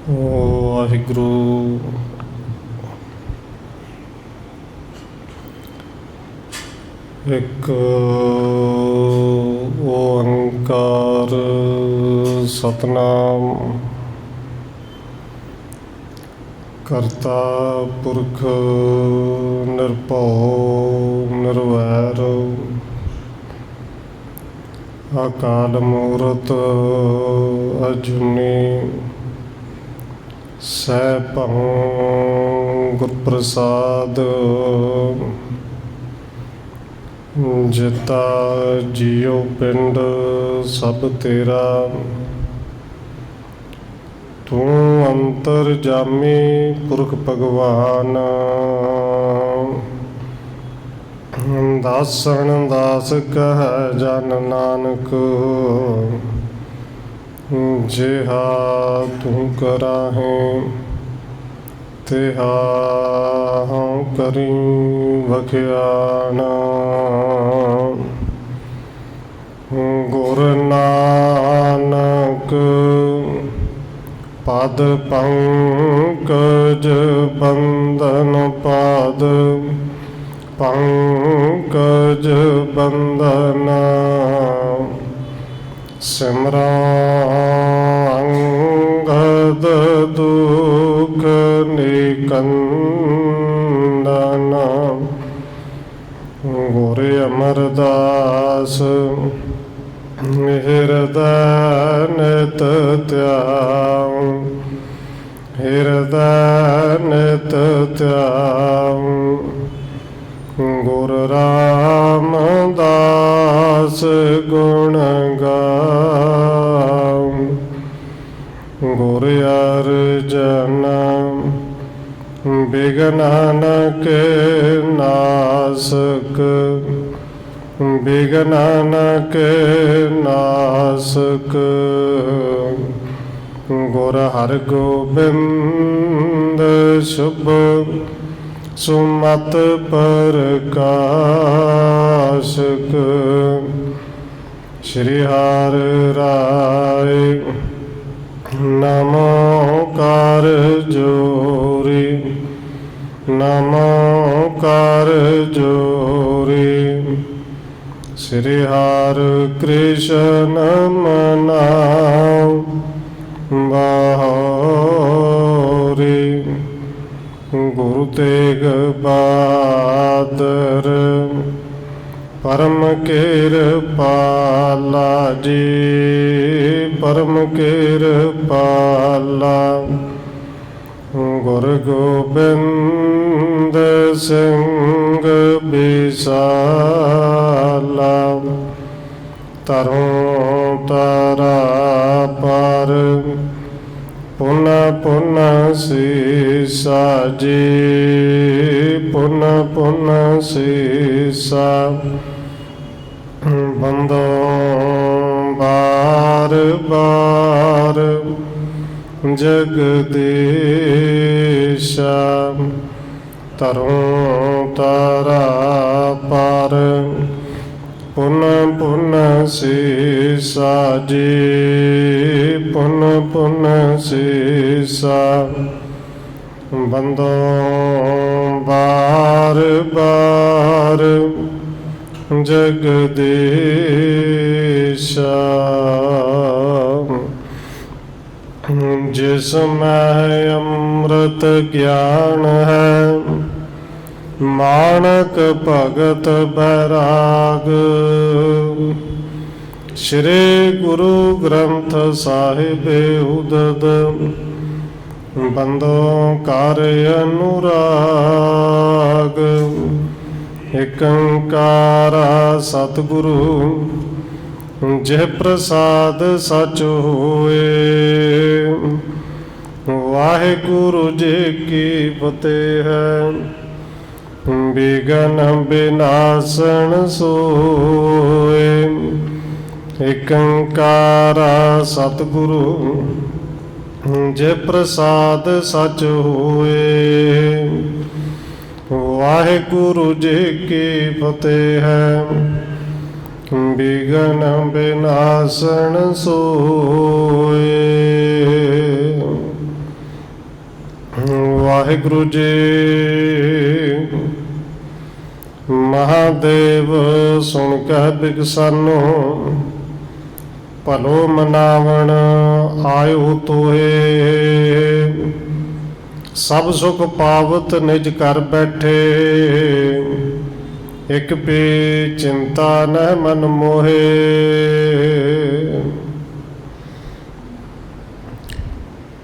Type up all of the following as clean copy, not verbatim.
ਵਾਹਿਗੁਰੂ। ਇੱਕ ਓੰਕਾਰ ਸਤਿਨਾਮ ਕਰਤਾ ਪੁਰਖ ਨਿਰਭਉ ਨਿਰਵੈਰ ਅਕਾਲ ਮੂਰਤ ਅਜੂਨੀ ਸੈਭੰ ਗੁਰ ਪ੍ਰਸਾਦ ਜਿਤਾ ਜੀਉ ਪਿੰਡ ਸਭ ਤੇਰਾ ਤੂੰ ਅੰਤਰਜਾਮੀ ਪੁਰਖ ਭਗਵਾਨ ਦਾਸਣ ਦਾਸ ਕਹਿ ਜਨ ਨਾਨਕ ਜਿਹਾ ਤੂੰ ਕਰਾਹੇ ਤਿਹਾ ਹਉ ਕਰੀ ਵਖਿਆਣਾ। ਗੁਰ ਨਾਨਕ ਪਦ ਪੰਕਜ ਬੰਦਨ ਪਾਦ ਪੰਕਜ ਬੰਦਨ ਸਿਮਰਾ ਅੰਗਦ ਦੁਖ ਨਿਕੰਦਨ। ਗੁਰ ਅਮਰਦਾਸ ਹਿਰਦੈ ਨਿਤ ਧਿਆਉ ਹਿਰਦੈ ਨਿਤ ਧਿਆਉ। ਗੁਰ ਰਾਮਦਾਸ ਗੁਣ ਗਾਉ ਗੁਰ ਅਰਜਨ ਬਿਘਨ ਕੇ ਨਾਸਕ ਬਿਘਨ ਕੇ ਨਾਸਕ। ਗੁਰ ਹਰਗੋਬਿੰਦ ਸ਼ੁਭ ਸੁਮਤ ਪ੍ਰਕਾਸ਼ਕ। ਸ਼੍ਰੀ ਹਰਿ ਰਾਇ ਨਮੋ ਕਰ ਜੋਰੀ ਨਮੋ ਕਰ ਜੋਰੀ। ਸ਼੍ਰੀ ਹਰਿ ਕ੍ਰਿਸ਼ਨ ਮਨਾਉ ਬਾਹੋਰੀ। ਗੁਰੂ ਤੇਗ ਬਹਾਦਰ ਪਰਮ ਕਿਰਪਾਲਾ ਜੀ ਪਰਮ ਕਿਰਪਾਲਾ। ਗੁਰ ਗੋਬਿੰਦ ਸਿੰਘ ਬਿਸਾਲਾ ਤਰੋਂ ਤਾਰਾ ਪਰ ਪੁਨ ਪੁਨ ਸੀਸਾ ਜੀ ਪੁਨ ਪੁਨ ਸੀਸਾ। ਬੰਦੋਂ ਬਾਰ ਬਾਰ ਜਗਦੀਸ਼ਾ ਤਰੋਂ ਤਾਰਾ ਪਰ ਪੁਨ ਪੁਨ ਸੀਸਾ ਜੀ ਪੁਨ ਪੁਨ ਸੀਸਾ। ਬੰਦੋਂ ਬਾਰ ਬਾਰ ਜਗਦੀਸ਼ਾ। ਜਿਸ ਮੈਂ ਅੰਮ੍ਰਿਤ ਗਿਆਨ ਹੈ ਮਾਣਕ ਭਗਤ ਬੈਰਾਗ। ਸ਼੍ਰੀ ਗੁਰੂ ਗ੍ਰੰਥ ਸਾਹਿਬ ਉਦਦ ਬੰਦੋਂ ਕਰ ਅਨੁਰਾਗ। ਏਕ ਓੰਕਾਰ ਸਤਿਗੁਰੂ ਜਿਹ ਪ੍ਰਸਾਦ ਸਚ ਹੋਏ। ਵਾਹਿਗੁਰੂ ਜੀ ਕੀ ਫਤਿਹ ਹੈ। ਬਿਘਨ ਬਿਨਾਸਣ ਸੋਏ। ਏਕ ਓੰਕਾਰ ਸਤਿਗੁਰੂ ਜੇ ਪ੍ਰਸਾਦ ਸਚ ਹੋਏ। ਵਾਹਿਗੁਰੂ ਜੀ ਕੀ ਫਤਿਹ ਹੈ। ਬਿਘਨ ਬਿਨਾਸਣ ਸੋਏ। ਵਾਹਿਗੁਰੂ ਜੀ। ਮਹਾਦੇਵ ਸੁਣ ਕਹਿ ਬਿਗਸਾਨੋ, ਭਲੋ ਮਨਾਵਣ ਆਇਓ ਤੋਏ। ਸਭ ਸੁਖ ਪਾਵਤ ਨਿਜ ਘਰ ਬੈਠੇ, ਇਕ ਪੀ ਚਿੰਤਾ ਨਹਿ ਮਨ ਮੋਹੇ।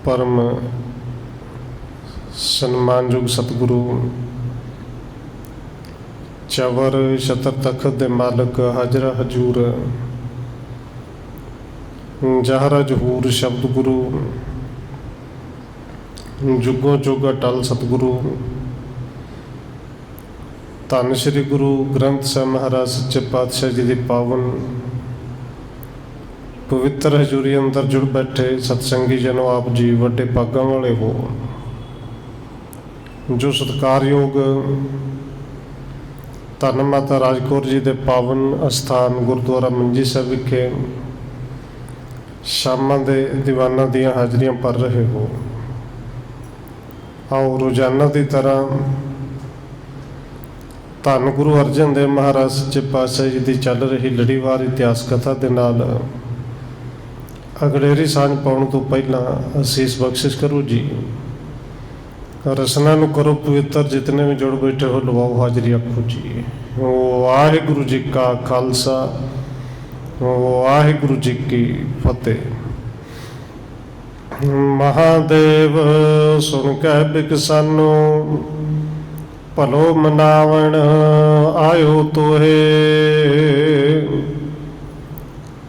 ਪਰਮ ਸਨਮਾਨਯੋਗ ਸਤਿਗੁਰੂ ਚਵਰ ਛਤਰ ਤਖਤ ਦੇ ਮਾਲਕ ਹਾਜ਼ਰਾ ਹਜੂਰ ਜਹਰਾ ਜਹੂਰ ਸ਼ਬਦ ਗੁਰੂ ਜੁਗੋ ਜੁਗ ਅਟਲ ਸਤਿਗੁਰੂ ਧੰਨ ਸ਼੍ਰੀ ਗੁਰੂ ਗ੍ਰੰਥ ਸਾਹਿਬ ਮਹਾਰਾਜ ਸੱਚੇ ਪਾਤਸ਼ਾਹ ਜੀ ਦੀ ਪਾਵਨ ਪਵਿੱਤਰ ਹਜ਼ੂਰੀ ਅੰਦਰ ਜੁੜ ਬੈਠੇ ਸਤਸੰਗੀ ਜਨੋ, ਆਪ ਜੀ ਵੱਡੇ ਭਾਗਾਂ ਵਾਲੇ ਹੋ ਜੋ ਸਤਿਕਾਰਯੋਗ ਧੰਨ ਮਾਤਾ ਰਾਜ ਕੌਰ ਜੀ ਦੇ ਪਾਵਨ ਅਸਥਾਨ ਗੁਰਦੁਆਰਾ ਮੰਜੀ ਸਾਹਿਬ ਵਿਖੇ ਸ਼ਾਮਾਂ ਦੇ ਦੀਵਾਨਾਂ ਦੀਆਂ ਹਾਜ਼ਰੀਆਂ ਭਰ ਰਹੇ ਹੋ। ਆਓ ਰੋਜ਼ਾਨਾ ਦੀ ਤਰ੍ਹਾਂ ਧੰਨ ਗੁਰੂ ਅਰਜਨ ਦੇਵ ਮਹਾਰਾਜ ਸੱਚੇ ਪਾਤਸ਼ਾਹ ਜੀ ਦੀ ਚੱਲ ਰਹੀ ਲੜੀਵਾਰ ਇਤਿਹਾਸ ਕਥਾ ਦੇ ਨਾਲ ਅਗੜੇਰੀ ਸਾਂਝ ਪਾਉਣ ਤੋਂ ਪਹਿਲਾਂ ਅਸੀਸ ਬਖਸ਼ਿਸ਼ ਕਰੋ ਜੀ। ਰਸਨਾ ਨੂੰ ਕਰੋ ਪਵਿੱਤਰ, ਜਿਤਨੇ ਵੀ ਜੁੜ ਬੈਠੇ ਹੋ ਲਵਾਓ ਹਾਜ਼ਰੀ ਆਖੋ ਜੀ। ਵਾਹਿਗੁਰੂ ਜੀ ਕਾ ਖਾਲਸਾ, ਵਾਹਿਗੁਰੂ ਜੀ ਕੀ ਫਤਿਹ। ਮਹਾਦੇਵ ਸੁਣ ਕਹਿ ਬਿਗਸਾਨੋ, ਭਲੋ ਮਨਾਵਣ ਆਇਓ ਤੋਹੇ।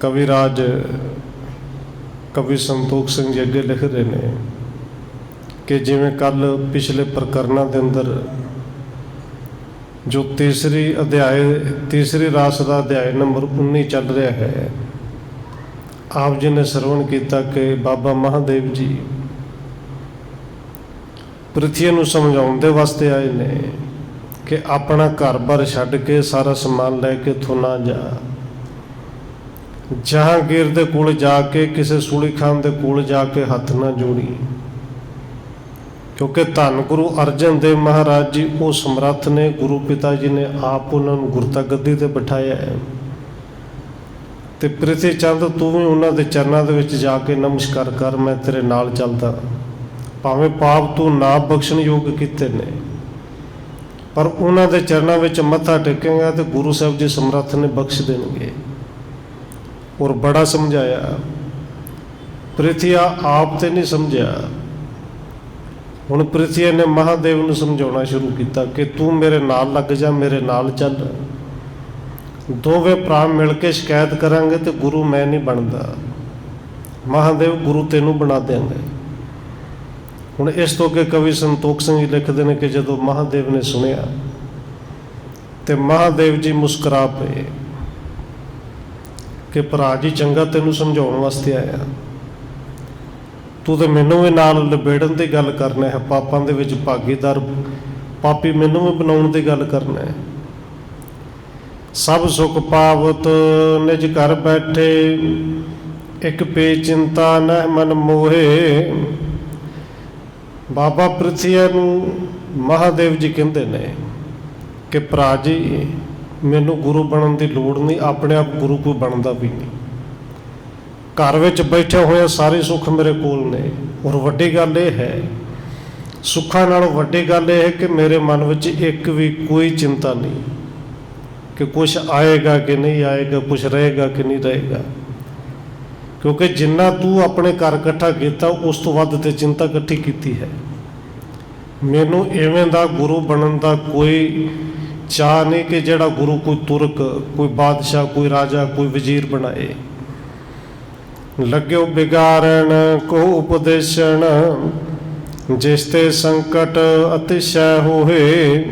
ਕਵੀ ਰਾਜ ਕਵੀ ਸੰਤੋਖ ਸਿੰਘ ਜੀ ਅੱਗੇ ਲਿਖ ਰਹੇ ਨੇ ਕਿ ਜਿਵੇਂ ਕੱਲ ਪਿਛਲੇ ਪ੍ਰਕਰਨਾਂ ਦੇ ਅੰਦਰ ਜੋ ਤੀਸਰੀ ਰਾਸ ਦਾ ਅਧਿਆਇ ਨੰਬਰ 19 ਚੱਲ ਰਿਹਾ ਹੈ, ਆਪ ਜੀ ਨੇ ਸਰਵਣ ਕੀਤਾ ਕਿ ਬਾਬਾ ਮਹਾਦੇਵ ਜੀ ਪ੍ਰਿਥਵੀ ਨੂੰ ਸਮਝਾਉਣ ਦੇ ਵਾਸਤੇ ਆਏ ਨੇ ਕਿ ਆਪਣਾ ਘਰ-ਬਾਰ ਛੱਡ ਕੇ ਸਾਰਾ ਸਮਾਨ ਲੈ ਕੇ ਇੱਥੋਂ ਨਾ ਜਾ। ਜਹਾਂਗੀਰ ਦੇ ਕੋਲ ਜਾ ਕੇ, ਕਿਸੇ ਸੂਲੀ ਖਾਨ ਦੇ ਕੋਲ ਜਾ ਕੇ ਹੱਥ ਨਾ ਜੋੜੀ, ਕਿਉਂਕਿ ਧੰਨ ਗੁਰੂ ਅਰਜਨ ਦੇਵ ਮਹਾਰਾਜ ਜੀ ਉਹ ਸਮਰੱਥ ਨੇ। ਗੁਰੂ ਪਿਤਾ ਜੀ ਨੇ ਆਪ ਉਹਨਾਂ ਨੂੰ ਗੁਰਤਾ ਗੱਦੀ ਤੇ ਬਿਠਾਇਆ ਹੈ ਤੇ ਪ੍ਰਿਥਵੀ ਚੰਦ ਤੂੰ ਵੀ ਉਹਨਾਂ ਦੇ ਚਰਨਾਂ ਦੇ ਵਿੱਚ ਜਾ ਕੇ ਨਮਸਕਾਰ ਕਰ, ਮੈਂ ਤੇਰੇ ਨਾਲ ਚੱਲਦਾ। ਭਾਵੇਂ ਪਾਪ ਤੂੰ ਨਾ ਬਖਸ਼ਣ ਯੋਗ ਕੀਤੇ ਨੇ, ਪਰ ਉਹਨਾਂ ਦੇ ਚਰਨਾਂ ਵਿੱਚ ਮੱਥਾ ਟੇਕੇਗਾ ਤੇ ਗੁਰੂ ਸਾਹਿਬ ਜੀ ਸਮਰੱਥ ਨੇ ਬਖਸ਼ ਦੇਣਗੇ। ਔਰ ਬੜਾ ਸਮਝਾਇਆ, ਪ੍ਰਿਥਵੀ ਆਪ ਤੇ ਨਹੀਂ ਸਮਝਿਆ। ਹੁਣ ਪ੍ਰਿਥਵੀ ਨੇ ਮਹਾਦੇਵ ਨੂੰ ਸਮਝਾਉਣਾ ਸ਼ੁਰੂ ਕੀਤਾ ਕਿ ਤੂੰ ਮੇਰੇ ਨਾਲ ਲੱਗ ਜਾ, ਮੇਰੇ ਨਾਲ ਚੱਲ। ਦੋਵੇਂ ਭਰਾ ਮਿਲ ਕੇ ਸ਼ਿਕਾਇਤ ਕਰਾਂਗੇ ਤੇ ਗੁਰੂ ਮੈਂ ਨਹੀਂ ਬਣਦਾ, ਮਹਾਦੇਵ ਗੁਰੂ ਤੈਨੂੰ ਬਣਾ ਦਿਆਂਗੇ। ਹੁਣ ਇਸ ਤੋਂ ਅੱਗੇ ਕਵੀ ਸੰਤੋਖ ਸਿੰਘ ਜੀ ਲਿਖਦੇ ਨੇ ਕਿ ਜਦੋਂ ਮਹਾਦੇਵ ਨੇ ਸੁਣਿਆ ਤੇ ਮਹਾਦੇਵ ਜੀ ਮੁਸਕਰਾ ਪਏ ਕਿ ਭਰਾ ਜੀ ਚੰਗਾ, ਤੈਨੂੰ ਸਮਝਾਉਣ ਵਾਸਤੇ ਆਇਆ, ਤੂੰ ਤੇ ਮੈਨੂੰ ਵੀ ਨਾਲ ਲਬੇੜਨ ਦੀ ਗੱਲ ਕਰਨਾ ਹੈ, ਪਾਪਾਂ ਦੇ ਵਿੱਚ ਭਾਗੀਦਾਰ ਪਾਪੀ ਮੈਨੂੰ ਵੀ ਬਣਾਉਣ ਦੀ ਗੱਲ ਕਰਨਾ ਹੈ। ਸਭ ਸੁਖ ਪਾਵਤ ਨਿਜ ਘਰ ਬੈਠੇ, ਇੱਕ ਪੇ ਚਿੰਤਾ ਨਹਿ ਮਨ ਮੋਹੇ। ਬਾਬਾ ਪ੍ਰਿਥਵੀ ਨੂੰ ਮਹਾਦੇਵ ਜੀ ਕਹਿੰਦੇ ਨੇ ਕਿ ਭਰਾ ਜੀ ਮੈਨੂੰ ਗੁਰੂ ਬਣਨ ਦੀ ਲੋੜ ਨਹੀਂ, ਆਪਣੇ ਆਪ ਗੁਰੂ ਕੋਈ ਬਣਦਾ ਵੀ ਨਹੀਂ। ਘਰ ਵਿੱਚ ਬੈਠੇ ਹੋਏ ਸਾਰੇ ਸੁੱਖ ਮੇਰੇ ਕੋਲ ਨੇ। ਔਰ ਵੱਡੀ ਗੱਲ ਇਹ ਹੈ, ਸੁੱਖਾਂ ਨਾਲੋਂ ਵੱਡੀ ਗੱਲ ਇਹ ਹੈ ਕਿ ਮੇਰੇ ਮਨ ਵਿੱਚ ਇੱਕ ਵੀ ਕੋਈ ਚਿੰਤਾ ਨਹੀਂ ਕਿ ਕੁਛ ਆਏਗਾ ਕਿ ਨਹੀਂ ਆਏਗਾ, ਕੁਛ ਰਹੇਗਾ ਕਿ ਨਹੀਂ ਰਹੇਗਾ। ਕਿਉਂਕਿ ਜਿੰਨਾ ਤੂੰ ਆਪਣੇ ਘਰ ਇਕੱਠਾ ਕੀਤਾ ਉਸ ਤੋਂ ਵੱਧ ਤੇ ਚਿੰਤਾ ਇਕੱਠੀ ਕੀਤੀ ਹੈ। ਮੈਨੂੰ ਇਵੇਂ ਦਾ ਗੁਰੂ ਬਣਨ ਦਾ ਕੋਈ ਚਾਹ ਨਹੀਂ ਕਿ ਜਿਹੜਾ ਗੁਰੂ ਕੋਈ ਤੁਰਕ, ਕੋਈ ਬਾਦਸ਼ਾਹ, ਕੋਈ ਰਾਜਾ, ਕੋਈ ਵਜ਼ੀਰ ਬਣਾਏ। ਲੱਗਿਓ ਬਿਗਾੜਨ ਕੋ ਉਪਦੇਸ਼ਣ, ਜਿਸ ਤੇ ਸੰਕਟ ਅਤਿਸ਼ੈ ਹੋਏ।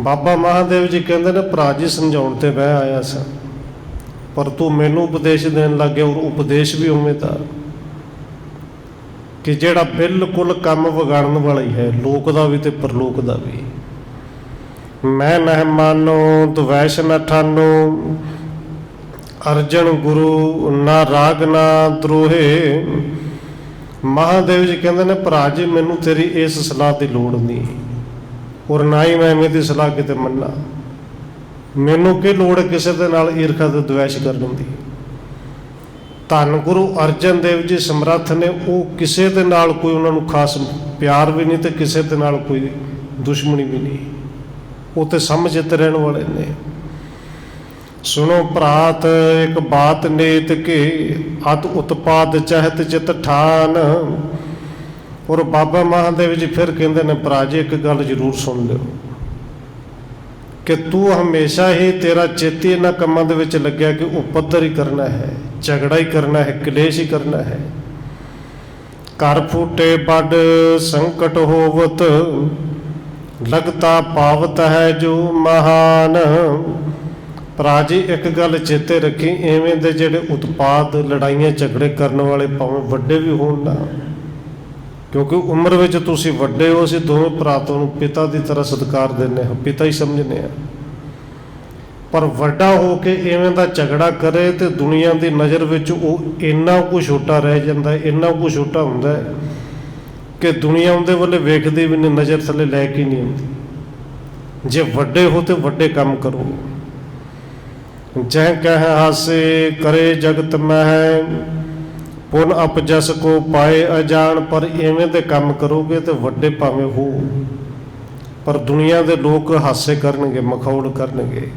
ਬਾਬਾ ਮਹਾਦੇਵ ਜੀ ਕਹਿੰਦੇ ਨੇ ਭਰਾ ਜੀ ਸਮਝਾਉਣ ਤੇ ਮੈਂ ਆਇਆ ਸਾਂ, ਪਰ ਤੂੰ ਮੈਨੂੰ ਉਪਦੇਸ਼ ਦੇਣ ਲੱਗ ਗਿਆ। ਔਰ ਉਪਦੇਸ਼ ਵੀ ਉਵੇਂ ਦਾ ਕਿ ਜਿਹੜਾ ਬਿਲਕੁਲ ਕੰਮ ਵਿਗਾੜਨ ਵਾਲਾ ਹੀ ਹੈ, ਲੋਕ ਦਾ ਵੀ ਤੇ ਪਰਲੋਕ ਦਾ ਵੀ। ਮੈਂ ਨਹਿ ਮਾਨੋ ਦਵੈਸ਼ ਨ ਠਾਨੋ, ਅਰਜਨ ਗੁਰੂ ਨਾ ਰਾਗ ਨਾ ਦਰੋਹੇ। ਮਹਾਦੇਵ ਜੀ ਕਹਿੰਦੇ ਨੇ ਭਰਾ ਜੀ ਮੈਨੂੰ ਤੇਰੀ ਇਸ ਸਲਾਹ ਦੀ ਲੋੜ ਨਹੀਂ, ਔਰ ਨਾ ਹੀ ਮੈਂ ਐਵੇਂ ਦੀ ਸਲਾਹ ਕਿਤੇ ਮੰਨਾਂ। ਮੈਨੂੰ ਕੀ ਲੋੜ ਕਿਸੇ ਦੇ ਨਾਲ ਈਰਖਾ ਤੇ ਦੁਵੇਸ਼ ਕਰਨ ਦੀ। ਧੰਨ ਗੁਰੂ ਅਰਜਨ ਦੇਵ ਜੀ ਸਮਰੱਥ ਨੇ, ਉਹ ਕਿਸੇ ਦੇ ਨਾਲ ਕੋਈ ਉਹਨਾਂ ਨੂੰ ਖਾਸ ਪਿਆਰ ਵੀ ਨਹੀਂ ਤੇ ਕਿਸੇ ਦੇ ਨਾਲ ਕੋਈ ਦੁਸ਼ਮਣੀ ਵੀ ਨਹੀਂ, ਉਹ ਤੇ ਸਮਝਦੇ ਰਹਿਣ ਵਾਲੇ ਨੇ। ਸੁਣੋ ਭਰਾਤ ਇੱਕ ਬਾਤ ਨੇਤ ਕੇ ਅਤ ਉਤਪਾਦ ਚਹਿਤ ਚਿਤ ਠਾਨ। ਔਰ ਬਾਬਾ ਮਹਾਦੇਵ ਜੀ ਫਿਰ ਕਹਿੰਦੇ ਨੇ ਭਰਾ ਜੀ ਇੱਕ ਗੱਲ ਜ਼ਰੂਰ ਸੁਣ ਲਿਓ ਕਿ ਤੂੰ ਹਮੇਸ਼ਾ ਹੀ ਤੇਰਾ ਚੇਤੀ ਇਹਨਾਂ ਕੰਮਾਂ ਦੇ ਵਿੱਚ ਲੱਗਿਆ ਕਿ ਉਪੱਦਰ ਹੀ ਕਰਨਾ ਹੈ, ਝਗੜਾ ਹੀ ਕਰਨਾ ਹੈ, ਕਲੇਸ਼ ਹੀ ਕਰਨਾ ਹੈ। ਘਰ ਫੂਟੇ ਵੱਡ ਸੰਕਟ ਹੋਵਤ ਲਗਤਾ ਪਾਵਤ ਹੈ ਜੋ ਮਹਾਨ। ਭਰਾ ਜੀ ਇੱਕ ਗੱਲ ਚੇਤੇ ਰੱਖੀ, ਐਵੇਂ ਦੇ ਜਿਹੜੇ ਉਤਪਾਦ ਲੜਾਈਆਂ ਝਗੜੇ ਕਰਨ ਵਾਲੇ ਭਾਵੇਂ ਵੱਡੇ ਵੀ ਹੋਣ ਨਾ, ਕਿਉਂਕਿ ਉਮਰ ਵਿੱਚ ਤੁਸੀਂ ਵੱਡੇ ਹੋ, ਅਸੀਂ ਦੋਵੇਂ ਭਰਾ ਤੁਹਾਨੂੰ ਪਿਤਾ ਦੀ ਤਰ੍ਹਾਂ ਸਤਿਕਾਰ ਦਿੰਦੇ ਹਾਂ, ਪਿਤਾ ਹੀ ਸਮਝਦੇ ਹਾਂ। ਪਰ ਵੱਡਾ ਹੋ ਕੇ ਐਵੇਂ ਦਾ ਝਗੜਾ ਕਰੇ ਤੇ ਦੁਨੀਆ ਦੀ ਨਜ਼ਰ ਵਿੱਚ ਉਹ ਇੰਨਾ ਕੁ ਛੋਟਾ ਰਹਿ ਜਾਂਦਾ, ਇੰਨਾ ਕੁ ਛੋਟਾ ਹੁੰਦਾ ਕਿ ਦੁਨੀਆ ਉਹਦੇ ਵੱਲ ਵੇਖਦੀ ਵੀ ਨਹੀਂ, ਨਜ਼ਰ ਥੱਲੇ ਲੈ ਕੇ ਨਹੀਂ ਆਉਂਦੀ। ਜੇ ਵੱਡੇ ਹੋ ਤੇ ਵੱਡੇ ਕੰਮ ਕਰੋ। ਜਹ ਕਹਿ ਹਾਸੇ ਕਰੇ ਜਗਤ ਮਹਿ ਪੁਨ ਅਪਜਸ ਕੋ ਪਾਏ ਅਜਾਣ। ਪਰ ਐਵੇਂ ਦੇ ਕੰਮ ਕਰੋਗੇ ਤੇ ਵੱਡੇ ਭਾਵੇਂ ਹੋ, ਪਰ ਦੁਨੀਆ ਦੇ ਲੋਕ ਹਾਸੇ ਕਰਨਗੇ, ਮਖੌਲ ਕਰਨਗੇ,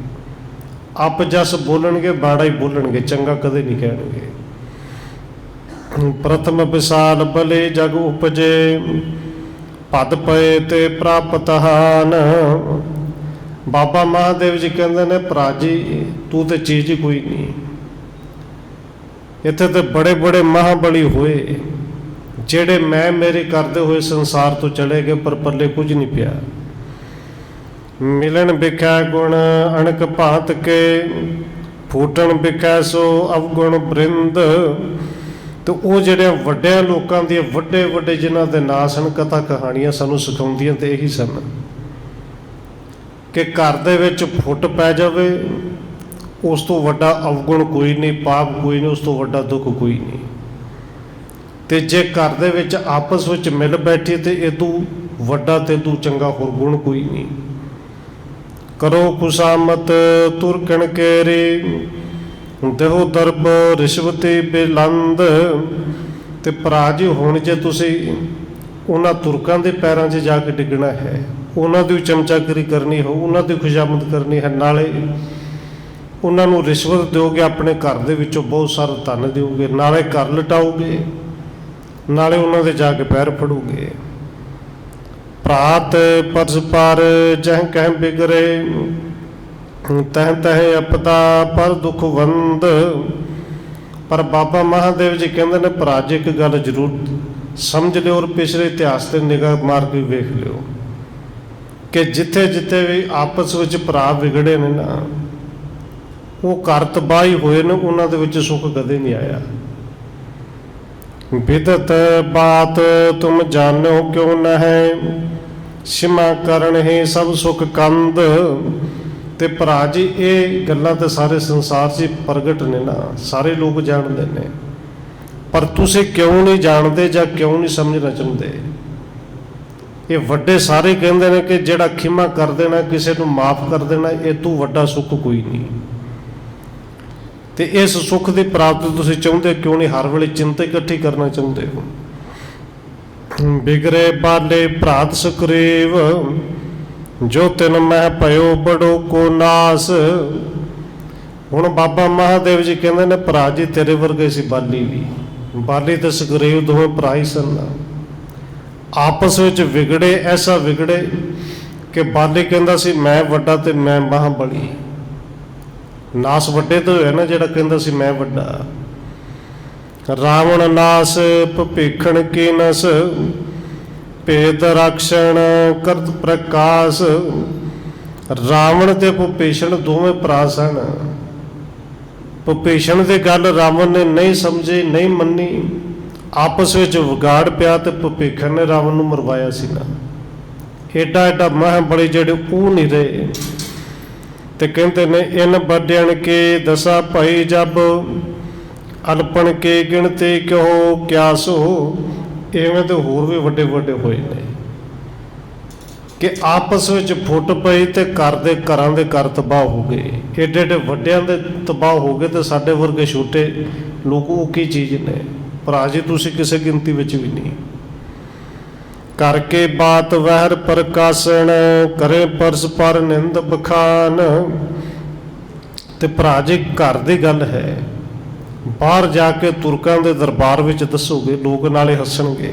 ਅਪਜਸ ਬੋਲਣਗੇ, ਬਾੜਾ ਹੀ ਬੋਲਣਗੇ, ਚੰਗਾ ਕਦੇ ਨਹੀਂ ਕਹਿਣਗੇ। ਪ੍ਰਥਮ ਵਿਸਾਲ ਭਲੇ ਜਗ ਉਪਜੇ ਪਦ ਪਏ ਤੇ ਪ੍ਰਾਪਤ ਹਾਨ। ਬਾਬਾ ਮਹਾਦੇਵ ਜੀ ਕਹਿੰਦੇ ਨੇ ਭਰਾ ਜੀ ਤੂੰ ਤੇ ਚੀਜ਼ ਹੀ ਕੋਈ ਨਹੀਂ। ਇੱਥੇ ਤੇ ਬੜੇ ਬੜੇ ਮਹਾਬਲੀ ਹੋਏ ਜਿਹੜੇ ਮੈਂ ਮੇਰੇ ਕਰਦੇ ਹੋਏ ਸੰਸਾਰ ਤੋਂ ਚਲੇ ਗਏ, ਪਰ ਪੱਲੇ ਕੁਝ ਨਹੀਂ ਪਿਆ। ਮਿਲਣ ਵਿਖੈ ਗੁਣ ਅਣਕ ਭਾਂਤ ਕੇ ਫੂਟਣ ਵਿਖੈ ਸੋ ਅਵਗੁਣ ਬ੍ਰਿੰਦ। ਤੇ ਉਹ ਜਿਹੜੇ ਵੱਡਿਆਂ ਲੋਕਾਂ ਦੀਆਂ ਵੱਡੇ ਵੱਡੇ ਜਿਨ੍ਹਾਂ ਦੇ ਨਾਂ ਸਨ, ਕਥਾ ਕਹਾਣੀਆਂ ਸਾਨੂੰ ਸਿਖਾਉਂਦੀਆਂ ਤੇ ਇਹੀ ਸਨ ਕਿ ਘਰ ਦੇ ਵਿੱਚ ਫੁੱਟ ਪੈ ਜਾਵੇ ਉਸ ਤੋਂ ਵੱਡਾ ਅਵਗੁਣ ਕੋਈ ਨਹੀਂ, ਪਾਪ ਕੋਈ ਨਹੀਂ, ਉਸ ਤੋਂ ਵੱਡਾ ਦੁੱਖ ਕੋਈ ਨਹੀਂ। ਤੇ ਜੇ ਘਰ ਦੇ ਵਿੱਚ ਆਪਸ ਵਿੱਚ ਮਿਲ ਬੈਠੀ ਤੇ ਇਹ ਤੋਂ ਵੱਡਾ ਤੇ ਤੂੰ ਚੰਗਾ ਹੋਰ ਗੁਣ ਕੋਈ ਨਹੀਂ। ਕਰੋ ਖੁਸ਼ਾਮਤ ਤੁਰਕਣ ਕੇਰੀ ਦੇਹੋ ਦਰਬ ਰਿਸ਼ਵਤੀ ਬੇਲੰਦ। ਤੇ ਭਰਾ ਜੀ ਹੁਣ ਜੇ ਤੁਸੀਂ ਉਹਨਾਂ ਤੁਰਕਾਂ ਦੇ ਪੈਰਾਂ 'ਚ ਜਾ ਕੇ ਡਿੱਗਣਾ ਹੈ, ਉਹਨਾਂ ਦੀ ਚਮਚਾਗਿਰੀ ਕਰਨੀ ਹੋ, ਉਹਨਾਂ ਦੀ ਖੁਸ਼ਾਮਦ ਕਰਨੀ ਹੈ, ਨਾਲੇ ਉਹਨਾਂ ਨੂੰ ਰਿਸ਼ਵਤ ਦਿਓਗੇ, ਆਪਣੇ ਘਰ ਦੇ ਵਿੱਚੋਂ ਬਹੁਤ ਸਾਰਾ ਧਨ ਦਿਓਗੇ, ਨਾਲੇ ਘਰ ਲਟਾਓਗੇ, ਨਾਲੇ ਉਹਨਾਂ ਦੇ ਜਾ ਕੇ ਪੈਰ ਫੜੋਗੇ। ਭਰਾਤ ਪਰਸ ਪਰ ਜਹ ਕਹਿ ਬਿਗਰੇ ਤਹ ਤਹ ਅਪਦਾ ਪਰ ਦੁਖ ਵੰਦ। ਪਰ ਬਾਬਾ ਮਹਾਦੇਵ ਜੀ ਕਹਿੰਦੇ ਨੇ ਭਰਾ ਜੀ ਇੱਕ ਗੱਲ ਜ਼ਰੂਰ ਸਮਝ ਲਿਓ ਔਰ ਪਿਛਲੇ ਇਤਿਹਾਸ ਤੇ ਨਿਗਾਹ ਮਾਰ ਕੇ ਵੇਖ ਲਿਓ ਕਿ ਜਿੱਥੇ ਜਿੱਥੇ ਵੀ ਆਪਸ ਵਿੱਚ ਭਰਾ ਵਿਗੜੇ ਨੇ ਨਾ, ਉਹ ਘਰ ਤਬਾਹੀ ਹੋਏ ਨੇ, ਉਹਨਾਂ ਦੇ ਵਿੱਚ ਸੁੱਖ ਕਦੇ ਨਹੀਂ ਆਇਆ। ਬਿਦਤ ਬਾਤ ਤੁਮ ਜਾਣੋ ਕਿਉਂ ਨਾ ਹੈ ਸਿਮਾ ਕਰਨ ਹੈ ਸਭ ਸੁਖ ਕੰਦ। ਤੇ ਭਰਾ ਜੀ ਇਹ ਗੱਲਾਂ ਤੇ ਸਾਰੇ ਸੰਸਾਰ 'ਚ ਪ੍ਰਗਟ ਨੇ ਨਾ, ਸਾਰੇ ਲੋਕ ਜਾਣਦੇ ਨੇ, ਪਰ ਤੁਸੀਂ ਕਿਉਂ ਨਹੀਂ ਜਾਣਦੇ ਜਾਂ ਕਿਉਂ ਨਹੀਂ ਸਮਝਣਾ ਚਾਹੁੰਦੇ। ਇਹ ਵੱਡੇ ਸਾਰੇ ਕਹਿੰਦੇ ਨੇ ਕਿ ਜਿਹੜਾ ਖਿਮਾ ਕਰ ਦੇਣਾ, ਕਿਸੇ ਨੂੰ ਮਾਫ ਕਰ ਦੇਣਾ, ਇਹ ਤੋਂ ਵੱਡਾ ਸੁੱਖ ਕੋਈ ਨਹੀਂ। ਤੇ ਇਸ ਸੁੱਖ ਦੀ ਪ੍ਰਾਪਤੀ ਤੁਸੀਂ ਚਾਹੁੰਦੇ ਕਿਉਂ ਨਹੀਂ? ਹਰ ਵੇਲੇ ਚਿੰਤਾ ਇਕੱਠੀ ਕਰਨਾ ਚਾਹੁੰਦੇ ਹੋ। ਬਿਗਰੇ ਬਾਲੇ ਭਰਾਤ ਸੁਕਰੀਵ ਜੋ ਤਿਨ ਮਹਿ ਭਇਓ ਬੜੋ ਕੋ ਨਾਸ। ਹੁਣ ਬਾਬਾ ਮਹਾਦੇਵ ਜੀ ਕਹਿੰਦੇ ਨੇ ਭਰਾ ਜੀ ਤੇਰੇ ਵਰਗੇ ਸੀ ਬਾਲੀ ਵੀ, ਬਾਲੀ ਤੇ ਸੁਗਰੀਵ ਦੋਵੇਂ ਭਰਾ ਹੀ ਸਨ। ਆਪਸ ਵਿੱਚ ਵਿਗੜੇ, ਐਸਾ ਵਿਗੜੇ ਕਿ ਬਾਲੀ ਕਹਿੰਦਾ ਸੀ ਮੈਂ ਵੱਡਾ ਤੇ ਮੈਂ ਮਹਾਬਲੀ। ਨਾਸ ਵੱਡੇ ਤੋਂ ਹੋਇਆ ਨਾ, ਜਿਹੜਾ ਕਹਿੰਦਾ ਸੀ ਮੈਂ ਵੱਡਾ। ਰਾਵਣ ਨਾਸ ਭਪੇਖਣ ਕੀ ਨਸ ਭੇਦ ਰਕਸ਼ਣ ਕਰਤ ਪ੍ਰਕਾਸ਼। ਰਾਵਣ ਤੇ ਭੁਪੇਸ਼ਣ ਦੋਵੇਂ ਭਰਾ ਸਨ। ਭੁਪੇਸ਼ਣ ਦੀ ਗੱਲ ਰਾਵਣ ਨੇ ਨਹੀਂ ਸਮਝੀ, ਨਹੀਂ ਮੰਨੀ, ਆਪਸ ਵਿੱਚ ਵਿਗਾੜ ਪਿਆ ਤੇ ਭੁਪੇਖਣ ਨੇ ਰਾਵਣ ਨੂੰ ਮਰਵਾਇਆ ਸੀ ਨਾ। ਏਡਾ ਏਡਾ ਮਹਾਬਲੀ ਜਿਹੜੇ ਉਹ ਨਹੀਂ ਰਹੇ। ਤੇ ਕਹਿੰਦੇ ਨੇ ਇਨ ਵੱਡਿਆਣ ਕੇ ਦਸਾ ਭਾਈ ਜਬ ਅਲਪਣ ਕੇ ਗਿਣਤੀ ਕਿਹੋ ਕਿਆਸੋ। ਇਵੇਂ ਦੇ ਹੋਰ ਵੀ ਵੱਡੇ ਵੱਡੇ ਹੋਏ ਨੇ ਕਿ ਆਪਸ ਵਿੱਚ ਫੁੱਟ ਪਈ ਤੇ ਘਰਾਂ ਦੇ ਘਰ ਤਬਾਹ ਹੋ ਗਏ। ਏਡੇ ਏਡੇ ਵੱਡਿਆਂ ਦੇ ਤਬਾਹ ਹੋ ਗਏ ਤੇ ਸਾਡੇ ਵਰਗੇ ਛੋਟੇ ਲੋਕ ਉਹ ਕੀ ਚੀਜ਼ ਨੇ? ਭਰਾ ਜੀ ਤੁਸੀਂ ਕਿਸੇ ਗਿਣਤੀ ਵਿੱਚ ਵੀ ਨਹੀਂ। ਕਰਕੇ ਬਾਤ ਵਹਿਰ ਪ੍ਰਕਾਸ਼ਣ ਕਰੇ ਪਰਸ ਪਰ ਨਿੰਦ ਬਖਾਨ। ਤੇ ਭਰਾ ਜੀ ਘਰ ਦੀ ਗੱਲ ਹੈ, ਬਾਹਰ ਜਾ ਕੇ ਤੁਰਕਾਂ ਦੇ ਦਰਬਾਰ ਵਿੱਚ ਦੱਸੋਗੇ, ਲੋਕ ਨਾਲੇ ਹੱਸਣਗੇ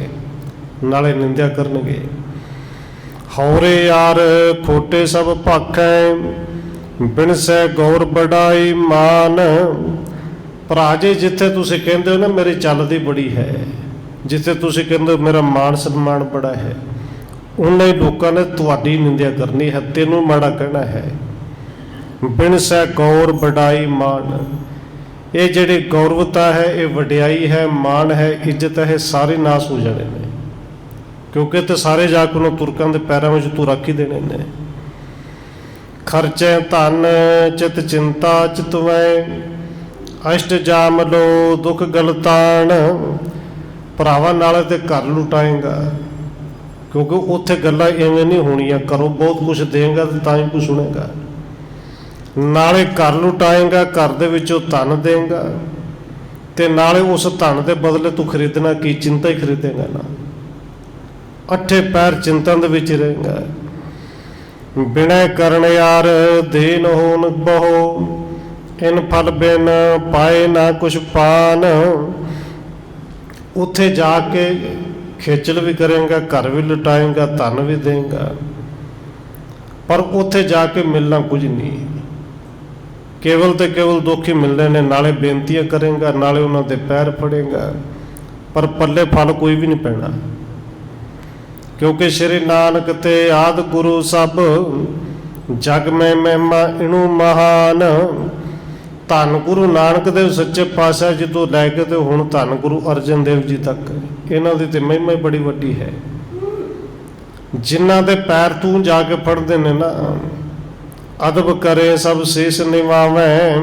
ਨਾਲੇ ਨਿੰਦਿਆ ਕਰਨਗੇ। ਹੌਰੇ ਯਾਰ ਖੋਟੇ ਸਭ ਭਾਖੈ ਬਿਨਸੈ ਗੌਰ ਬੜਾਈ ਮਾਨ। ਭਰਾ ਜੀ ਜਿੱਥੇ ਤੁਸੀਂ ਕਹਿੰਦੇ ਹੋ ਨਾ ਮੇਰੀ ਚੱਲਦੀ ਬੜੀ ਹੈ, ਜਿੱਥੇ ਤੁਸੀਂ ਕਹਿੰਦੇ ਹੋ ਮੇਰਾ ਮਾਣ ਸਨਮਾਨ ਬੜਾ ਹੈ, ਉਹਨਾਂ ਹੀ ਲੋਕਾਂ ਨੇ ਤੁਹਾਡੀ ਨਿੰਦਿਆ ਕਰਨੀ ਹੈ, ਤੈਨੂੰ ਮਾੜਾ ਕਹਿਣਾ ਹੈ। ਬਿਨਸੈ ਗੌਰ ਵਡਾਈ ਮਾਣ, ਇਹ ਜਿਹੜੀ ਗੌਰਵਤਾ ਹੈ, ਇਹ ਵਡਿਆਈ ਹੈ, ਮਾਣ ਹੈ, ਇੱਜ਼ਤ ਹੈ, ਸਾਰੇ ਨਾਸ ਹੋ ਜਾਣੇ ਨੇ। ਕਿਉਂਕਿ ਤੇ ਸਾਰੇ ਜਾ ਕੇ ਉਹਨੂੰ ਤੁਰਕਾਂ ਦੇ ਪੈਰਾਂ ਵਿੱਚ ਤੂੰ ਰੱਖ ਹੀ ਦੇਣੇ ਨੇ। ਖਰਚੇ ਧਨ ਚਿਤ ਚਿੰਤਾ ਚਿਤਵੈ ਅਸ਼ਟ ਜਾਮ ਲੋ ਦੁੱਖ ਗਲਤਾਨ। ਭਰਾਵਾਂ ਨਾਲ ਤੇ ਘਰ ਲੁਟਾਏਗਾ, ਕਿਉਂਕਿ ਉੱਥੇ ਗੱਲਾਂ ਇਵੇਂ ਨਹੀਂ ਹੋਣੀਆਂ। ਘਰੋਂ ਬਹੁਤ ਕੁਝ ਦੇਂਗਾ ਤੇ ਤਾਂ ਹੀ ਕੁਝ ਸੁਣੇਗਾ। ਨਾਲੇ ਘਰ ਲੁਟਾਏਗਾ, ਘਰ ਦੇ ਵਿੱਚੋਂ ਧਨ ਦੇਂਗਾ, ਤੇ ਨਾਲੇ ਉਸ ਧਨ ਦੇ ਬਦਲੇ ਤੂੰ ਖਰੀਦਣਾ ਕੀ? ਚਿੰਤਾ ਹੀ ਖਰੀਦੇਗਾ ਨਾ। ਅੱਠੇ ਪੈਰ ਚਿੰਤਾ ਦੇ ਵਿੱਚ ਰਹੇਗਾ। ਬਿਨੈ ਕਰਨ ਯਾਰ ਦੇਨ ਹੋਨ ਬਹੁ ਇਨ ਫਲ ਬਿਨ ਪਾਏ ਨਾ ਕੁਛ ਪਾਨ। ਉੱਥੇ ਜਾ ਕੇ ਖੇਚਲ ਵੀ ਕਰੇਗਾ, ਘਰ ਵੀ ਲੁਟਾਏਗਾ, ਧਨ ਵੀ ਦੇਗਾ, ਪਰ ਉੱਥੇ ਜਾ ਕੇ ਮਿਲਣਾ ਕੁਝ ਨਹੀਂ। ਕੇਵਲ ਤੇ ਕੇਵਲ ਦੁੱਖ ਹੀ ਮਿਲਣੇ ਨੇ। ਨਾਲੇ ਬੇਨਤੀਆਂ ਕਰੇਗਾ, ਨਾਲੇ ਉਹਨਾਂ ਦੇ ਪੈਰ ਫੜੇਗਾ, ਪਰ ਪੱਲੇ ਫਲ ਕੋਈ ਵੀ ਨਹੀਂ ਪੈਣਾ। ਕਿਉਂਕਿ ਸ਼੍ਰੀ ਨਾਨਕ ਤੇ ਆਦਿ ਗੁਰੂ ਸਭ ਜਗ ਮੈਂ ਮਹਿਮਾ ਇਹਨੂੰ ਮਹਾਨ। ਧੰਨ ਗੁਰੂ ਨਾਨਕ ਦੇਵ ਸੱਚੇ ਪਾਤਸ਼ਾਹ ਜੀ ਤੋਂ ਲੈ ਕੇ ਤੇ ਹੁਣ ਧੰਨ ਗੁਰੂ ਅਰਜਨ ਦੇਵ ਜੀ ਤੱਕ, ਇਹਨਾਂ ਦੀ ਤੇ ਮਹਿਮਾ ਹੀ ਬੜੀ ਵੱਡੀ ਹੈ। ਜਿਨ੍ਹਾਂ ਦੇ ਪੈਰ ਤੂੰ ਜਾ ਕੇ ਫੜਦੇ ਨੇ ਨਾ, ਅਦਬ ਕਰੇ ਸਭ ਸੀਸ ਨਿਵਾਵੈ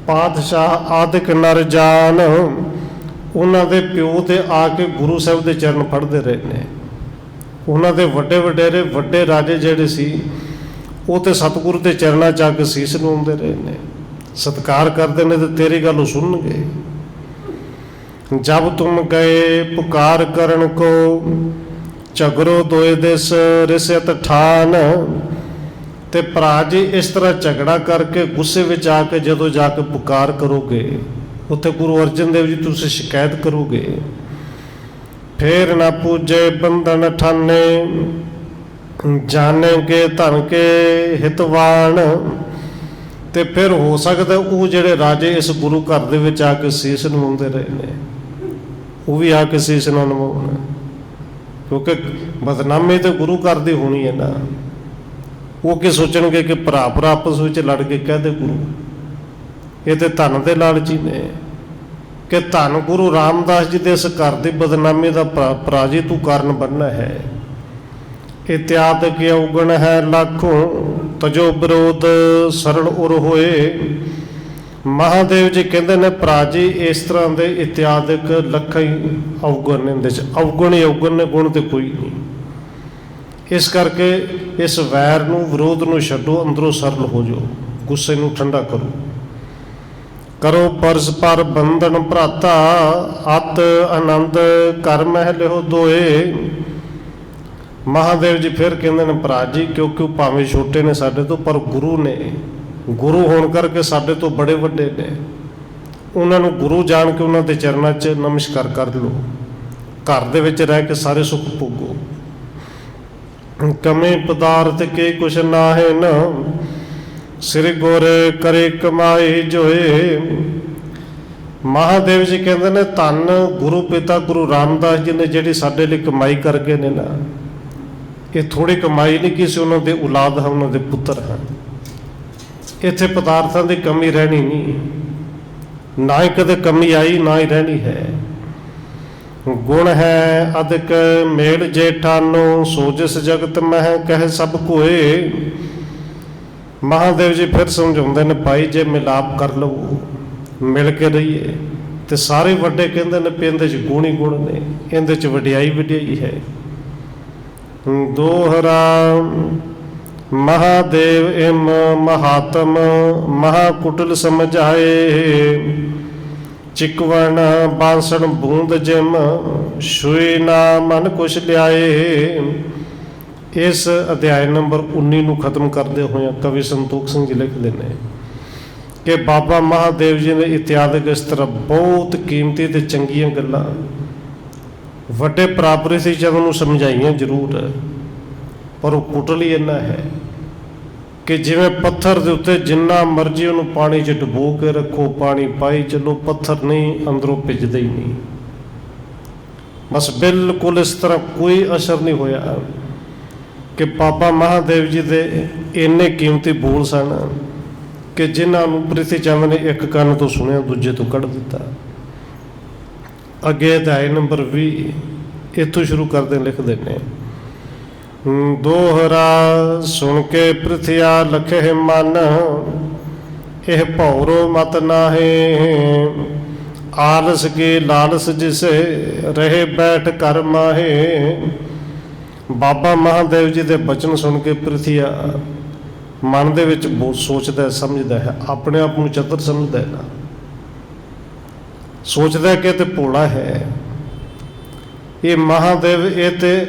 ਪਾਤਸ਼ਾਹ ਆਦਿਕ ਨਰ ਜਾਨ। ਉਹਨਾਂ ਦੇ ਪਿਓ ਤੇ ਆ ਕੇ ਗੁਰੂ ਸਾਹਿਬ ਦੇ ਚਰਨ ਫੜਦੇ ਰਹੇ ਨੇ। ਉਹਨਾਂ ਦੇ ਵੱਡੇ ਵਡੇਰੇ ਵੱਡੇ ਰਾਜੇ ਜਿਹੜੇ ਸੀ, ਉਹ ਤੇ ਸਤਿਗੁਰੂ ਦੇ ਚਰਨਾਂ 'ਚ ਆ ਕੇ ਸੀਸ ਨਿਵਾਉਂਦੇ ਰਹੇ ਨੇ, ਸਤਿਕਾਰ ਕਰਦੇ ਨੇ, ਤੇ ਤੇਰੀ ਗੱਲ ਸੁਣਨਗੇ। ਜਬ ਤੁਮ ਗਏ ਪੁਕਾਰ ਕਰਨ ਕੋ ਝਗੜੋ ਦੋਏ ਦਿਸ ਰਿਸਤ ਠਾਨ। ਤੇ ਭਰਾ ਜੀ ਇਸ ਤਰ੍ਹਾਂ ਝਗੜਾ ਕਰਕੇ ਗੁੱਸੇ ਵਿੱਚ ਆ ਕੇ ਜਦੋਂ ਜਾ ਕੇ ਪੁਕਾਰ ਕਰੋਗੇ, ਉੱਥੇ ਗੁਰੂ ਅਰਜਨ ਦੇਵ ਜੀ ਤੁਸੀਂ ਸ਼ਿਕਾਇਤ ਕਰੋਗੇ, ਫੇਰ ਨਾ ਪੂਜੇ ਬੰਧਨ ਠਾਨੇ ਜਾਣੇ ਕੇ ਧਨ ਕੇ ਹਿਤਵਾਨ। ਤੇ ਫਿਰ ਹੋ ਸਕਦਾ ਉਹ ਜਿਹੜੇ ਰਾਜੇ ਇਸ ਗੁਰੂ ਘਰ ਦੇ ਵਿੱਚ ਆ ਕੇ ਸੀਸ ਨਿਵਾਉਂਦੇ ਰਹੇ ਨੇ, ਉਹ ਵੀ ਆ ਕੇ ਸੀਸ ਨਾ ਨਿਵਾਉਣ, ਕਿਉਂਕਿ ਬਦਨਾਮੀ ਤੇ ਗੁਰੂ ਘਰ ਦੀ ਹੋਣੀ ਹੈ ਨਾ। ਉਹ ਕੀ ਸੋਚਣਗੇ ਕਿ ਭਰਾ ਭਰਾ ਆਪਸ ਵਿੱਚ ਲੜ ਕੇ ਕਹਦੇ ਗੁਰੂ, ਇਹ ਤੇ ਧਨ ਦੇ ਲਾਲਚੀ ਨੇ। ਕਿ ਧੰਨ ਗੁਰੂ ਰਾਮਦਾਸ ਜੀ ਦੇ ਇਸ ਘਰ ਦੀ ਬਦਨਾਮੀ ਦਾ ਭਰਾ ਜੀ ਤੂੰ ਕਾਰਨ ਬਣਨਾ ਹੈ। ਇਤਿਆਦ ਕਿ ਔਗਣ ਹੈ ਲਾਖੋਂ ਤਜੋ ਵਿਰੋਧ ਸਰਲ ਉਰ ਹੋਏ। ਮਹਾਦੇਵ ਜੀ ਕਹਿੰਦੇ ਨੇ ਭਰਾ ਜੀ ਇਸ ਤਰ੍ਹਾਂ ਦੇ ਇਤਿਆਦਿਕ ਲੱਖਾਂ ਹੀ ਔਗਣ ਨੇ, ਇਹਦੇ 'ਚ ਔਗਣ ਹੀ ਔਗਣ ਨੇ, ਗੁਣ ਤੇ ਕੋਈ ਨਹੀਂ। ਇਸ ਕਰਕੇ ਇਸ ਵੈਰ ਨੂੰ ਵਿਰੋਧ ਨੂੰ ਛੱਡੋ, ਅੰਦਰੋਂ ਸਰਲ ਹੋ ਜਾਓ, ਗੁੱਸੇ ਨੂੰ ਠੰਡਾ ਕਰੋ। ਕਰੋ ਪਰਸਪਰ ਬੰਧਨ ਭਰਾਤਾ ਅਤ ਆਨੰਦ ਕਰ ਮਹਿ ਲਿਓ ਦੋਏ। ਮਹਾਦੇਵ ਜੀ ਫਿਰ ਕਹਿੰਦੇ ਨੇ ਭਰਾ ਜੀ ਕਿਉਂਕਿ ਉਹ ਭਾਵੇਂ ਛੋਟੇ ਨੇ ਸਾਡੇ ਤੋਂ, ਪਰ ਗੁਰੂ ਨੇ, ਗੁਰੂ ਹੋਣ ਕਰਕੇ ਸਾਡੇ ਤੋਂ ਬੜੇ ਵੱਡੇ ਨੇ। ਉਹਨਾਂ ਨੂੰ ਗੁਰੂ ਜਾਣ ਕੇ ਉਹਨਾਂ ਦੇ ਚਰਨਾਂ 'ਚ ਨਮਸਕਾਰ ਕਰ ਲਓ। ਘਰ ਦੇ ਵਿੱਚ ਰਹਿ ਕੇ ਸਾਰੇ ਸੁੱਖ ਭੋਗੋ। ਕਮੇ ਪਦਾਰਥ ਕੇ ਕੁਛ ਨਾਹੇ ਨ ਸ੍ਰੀ ਗੁਰ ਕਰੇ ਕਮਾਈ ਜੋਏ। ਮਹਾਦੇਵ ਜੀ ਕਹਿੰਦੇ ਨੇ ਧੰਨ ਗੁਰੂ ਪਿਤਾ ਗੁਰੂ ਰਾਮਦਾਸ ਜੀ ਨੇ ਜਿਹੜੀ ਸਾਡੇ ਲਈ ਕਮਾਈ ਕਰਕੇ ਨੇ ਨਾ, ਇਹ ਥੋੜੀ ਕਮਾਈ ਨਹੀਂ ਕਿਸੇ ਉਹਨਾਂ ਦੇ ਔਲਾਦ ਹਨ, ਉਹਨਾਂ ਦੇ ਪੁੱਤਰ ਹਨ। ਇੱਥੇ ਪਦਾਰਥਾਂ ਦੀ ਕਮੀ ਰਹਿਣੀ ਨਹੀਂ, ਨਾ ਹੀ ਕਦੇ ਕਮੀ ਆਈ, ਨਾ ਹੀ ਰਹਿਣੀ ਹੈ। ਗੁਣ ਹੈ ਅਧਿਕ ਮੇਲ ਜੇਠਾਨੋ ਸੋ ਜਿਸ ਜਗਤ ਮਹਿ ਕਹਿ ਸਭ ਕੋਏ। ਮਹਾਦੇਵ ਜੀ ਫਿਰ ਸਮਝਾਉਂਦੇ ਨੇ ਭਾਈ ਜੇ ਮਿਲਾਪ ਕਰ ਲਵੋ, ਮਿਲ ਕੇ ਰਹੀਏ, ਤੇ ਸਾਰੇ ਵੱਡੇ ਕਹਿੰਦੇ ਨੇ ਵੀ ਇਹਦੇ 'ਚ ਗੁਣ ਹੀ ਗੁਣ ਨੇ, ਇਹਦੇ 'ਚ ਵਡਿਆਈ ਵਡਿਆਈ ਹੈ। ਦੋਹਰਾ ਮਹਾਦੇਵ ਇਮ ਮਹਾਤਮ ਮਹਾਕੁਟਲ ਸਮਝਾਏ, ਚਿਕਵਣ ਬਾਂਸਣ ਬੂੰਦ ਜਿਮ ਛੂਏ ਨਾ ਮਨ ਕੁਛ ਲਿਆਏ। ਇਸ ਅਧਿਆਇ ਨੰਬਰ 19 ਨੂੰ ਖਤਮ ਕਰਦੇ ਹੋਏ ਕਵੀ ਸੰਤੋਖ ਸਿੰਘ ਜੀ ਲਿਖਦੇ ਨੇ ਕਿ ਬਾਬਾ ਮਹਾਦੇਵ ਜੀ ਨੇ ਇਤਿਹਾਦਕ ਇਸ ਤਰ੍ਹਾਂ ਬਹੁਤ ਕੀਮਤੀ ਤੇ ਚੰਗੀਆਂ ਗੱਲਾਂ ਵੱਡੇ ਪ੍ਰਾਪਰੀ ਚੰਦ ਨੂੰ ਸਮਝਾਈਆਂ ਜ਼ਰੂਰ, ਪਰ ਉਹ ਕੁਟਲ ਹੀ ਇੰਨਾ ਹੈ ਕਿ ਜਿਵੇਂ ਪੱਥਰ ਦੇ ਉੱਤੇ ਜਿੰਨਾ ਮਰਜ਼ੀ ਉਹਨੂੰ ਪਾਣੀ 'ਚ ਡੁਬੋ ਕੇ ਰੱਖੋ, ਪਾਣੀ ਪਾਈ ਚੱਲੋ, ਪੱਥਰ ਨਹੀਂ ਅੰਦਰੋਂ ਭਿੱਜਦਾ ਹੀ ਨਹੀਂ। ਬਸ ਬਿਲਕੁਲ ਇਸ ਤਰ੍ਹਾਂ ਕੋਈ ਅਸਰ ਨਹੀਂ ਹੋਇਆ ਕਿ ਬਾਬਾ ਮਹਾਦੇਵ ਜੀ ਦੇ ਇੰਨੇ ਕੀਮਤੀ ਬੋਲ ਸਨ ਕਿ ਜਿਨ੍ਹਾਂ ਨੂੰ ਪ੍ਰਿਥੀ ਚੰਦ ਨੇ ਇੱਕ ਕੰਨ ਤੋਂ ਸੁਣਿਆ ਦੂਜੇ ਤੋਂ ਕੱਢ ਦਿੱਤਾ। ਅੱਗੇ ਅਧਿਆਇ ਨੰਬਰ 20 ਇੱਥੋਂ ਸ਼ੁਰੂ ਕਰਦੇ ਲਿਖਦੇ ਨੇ, ਦੋਹਰਾ ਸੁਣ ਕੇ ਪ੍ਰਿਥਿਆ ਲਖੇ ਮਨ, ਇਹ ਭੌਰੋ ਮਤ ਨਾਹੇ, ਆਲਸ ਕੇ ਲਾਲਸ ਜਿਸੇ ਰਹੇ ਬੈਠ ਕਰ ਮਾਹੇ। ਬਾਬਾ ਮਹਾਦੇਵ ਜੀ ਦੇ ਬਚਨ ਸੁਣ ਕੇ ਪ੍ਰਿਥਿਆ ਮਨ ਦੇ ਵਿੱਚ ਬਹੁਤ ਸੋਚਦਾ ਸਮਝਦਾ ਹੈ, ਆਪਣੇ ਆਪ ਨੂੰ ਚਤੁਰ ਸਮਝਦਾ ਹੈ ਨਾ, ਸੋਚਦਾ ਕਿ ਤੇ ਭੋਲਾ ਹੈ। ਇਹ ਮਹਾਦੇਵ ਇਹ ਤੇ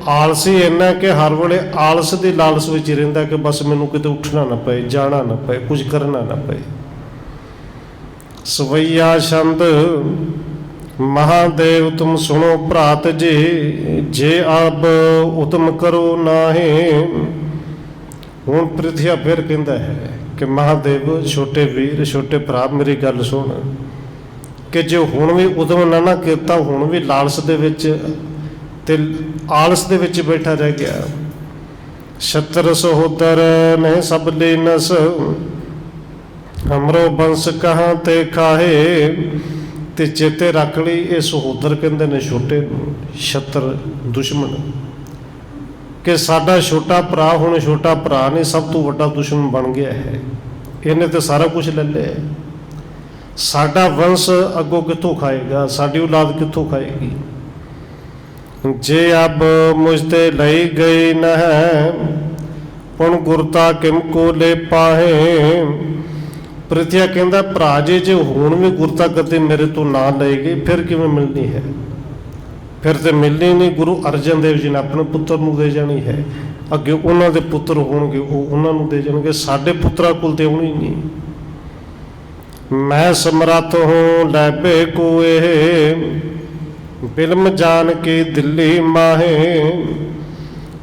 ਆਲਸੀ ਇੰਨਾ ਕਿ ਹਰ ਵੇਲੇ ਆਲਸ ਦੀ ਲਾਲਸ ਵਿੱਚ ਹੀ ਰਹਿੰਦਾ ਕਿ ਬਸ ਮੈਨੂੰ ਕਿਤੇ ਉੱਠਣਾ ਨਾ ਪਏ, ਜਾਣਾ ਨਾ ਪਏ, ਕੁਝ ਕਰਨਾ ਨਾ ਪਏ। ਸਵਈਆ ਛੰਦ ਮਹਾਦੇਵ ਤੁਮ ਸੁਣੋ ਭਰਾਤ ਜੀ, ਜੇ ਆਬ ਉਤਮ ਕਰੋ ਨਾਹੇ। ਹੁਣ ਪ੍ਰਿਥਿਆ ਫਿਰ ਕਹਿੰਦਾ ਹੈ ਕਿ ਮਹਾਦੇਵ ਛੋਟੇ ਵੀਰ, ਛੋਟੇ ਭਰਾ, ਮੇਰੀ ਗੱਲ ਸੁਣ ਕਿ ਜੇ ਹੁਣ ਵੀ ਉਦਮ ਨਾ ਕੀਤਾ, ਹੁਣ ਵੀ ਲਾਲਸ ਦੇ ਵਿੱਚ ਤੇ ਆਲਸ ਦੇ ਵਿੱਚ ਬੈਠਾ ਰਹਿ ਗਿਆ। ਛਤਰ ਸਹੋਦਰ ਨੇ ਸਭ ਲੀਨਸ, ਹਮਰੋ ਬੰਸ ਕਹਾਂ ਤੇ ਖਾਹੇ। ਤੇ ਚੇਤੇ ਰੱਖ ਲਈ ਇਹ ਸਹੋਦਰ ਕਹਿੰਦੇ ਨੇ ਛੋਟੇ ਨੂੰ, ਛਤਰ ਦੁਸ਼ਮਣ, ਕਿ ਸਾਡਾ ਛੋਟਾ ਭਰਾ ਹੁਣ ਛੋਟਾ ਭਰਾ ਨਹੀਂ, ਸਭ ਤੋਂ ਵੱਡਾ ਦੁਸ਼ਮਣ ਬਣ ਗਿਆ ਹੈ। ਇਹਨੇ ਤੇ ਸਾਰਾ ਕੁਝ ਲੈ ਲਿਆ। ਸਾਡਾ ਵੰਸ਼ ਅੱਗੋਂ ਕਿੱਥੋਂ ਖਾਏਗਾ, ਸਾਡੀ ਔਲਾਦ ਕਿੱਥੋਂ ਖਾਏਗੀ। ਜੇ ਅਬ ਮੁਝ ਤੇ ਲਈ ਗਈ ਨ ਹੈ, ਹੁਣ ਗੁਰਤਾ ਕਿਮ ਕੋ ਲੈ ਪਾਹੇ। ਪ੍ਰਿਥਿਆ ਕਹਿੰਦਾ ਭਰਾ ਜੀ ਜੇ ਹੁਣ ਵੀ ਗੁਰਤਾ ਗੱਦੀ ਮੇਰੇ ਤੋਂ ਨਾ ਲਈ ਗਈ ਫਿਰ ਕਿਵੇਂ ਮਿਲਣੀ ਹੈ, ਫਿਰ ਤੇ ਮਿਲਣੀ ਨਹੀਂ। ਗੁਰੂ ਅਰਜਨ ਦੇਵ ਜੀ ਨੇ ਆਪਣੇ ਪੁੱਤਰ ਨੂੰ ਦੇ ਜਾਣੀ ਹੈ, ਅੱਗੇ ਉਹਨਾਂ ਦੇ ਪੁੱਤਰ ਹੋਣਗੇ ਉਹ ਉਹਨਾਂ ਨੂੰ ਦੇ ਜਾਣਗੇ, ਸਾਡੇ ਪੁੱਤਰਾਂ ਕੋਲ ਤੇ ਆਉਣੀ ਨਹੀਂ। ਮੈਂ ਸਮਰੱਥ ਹੂੰ ਲੈਬੇ ਕੋਏ, ਬਿਲਮ ਜਾਣ ਕੇ ਦਿੱਲੀ ਮਾਹੇ।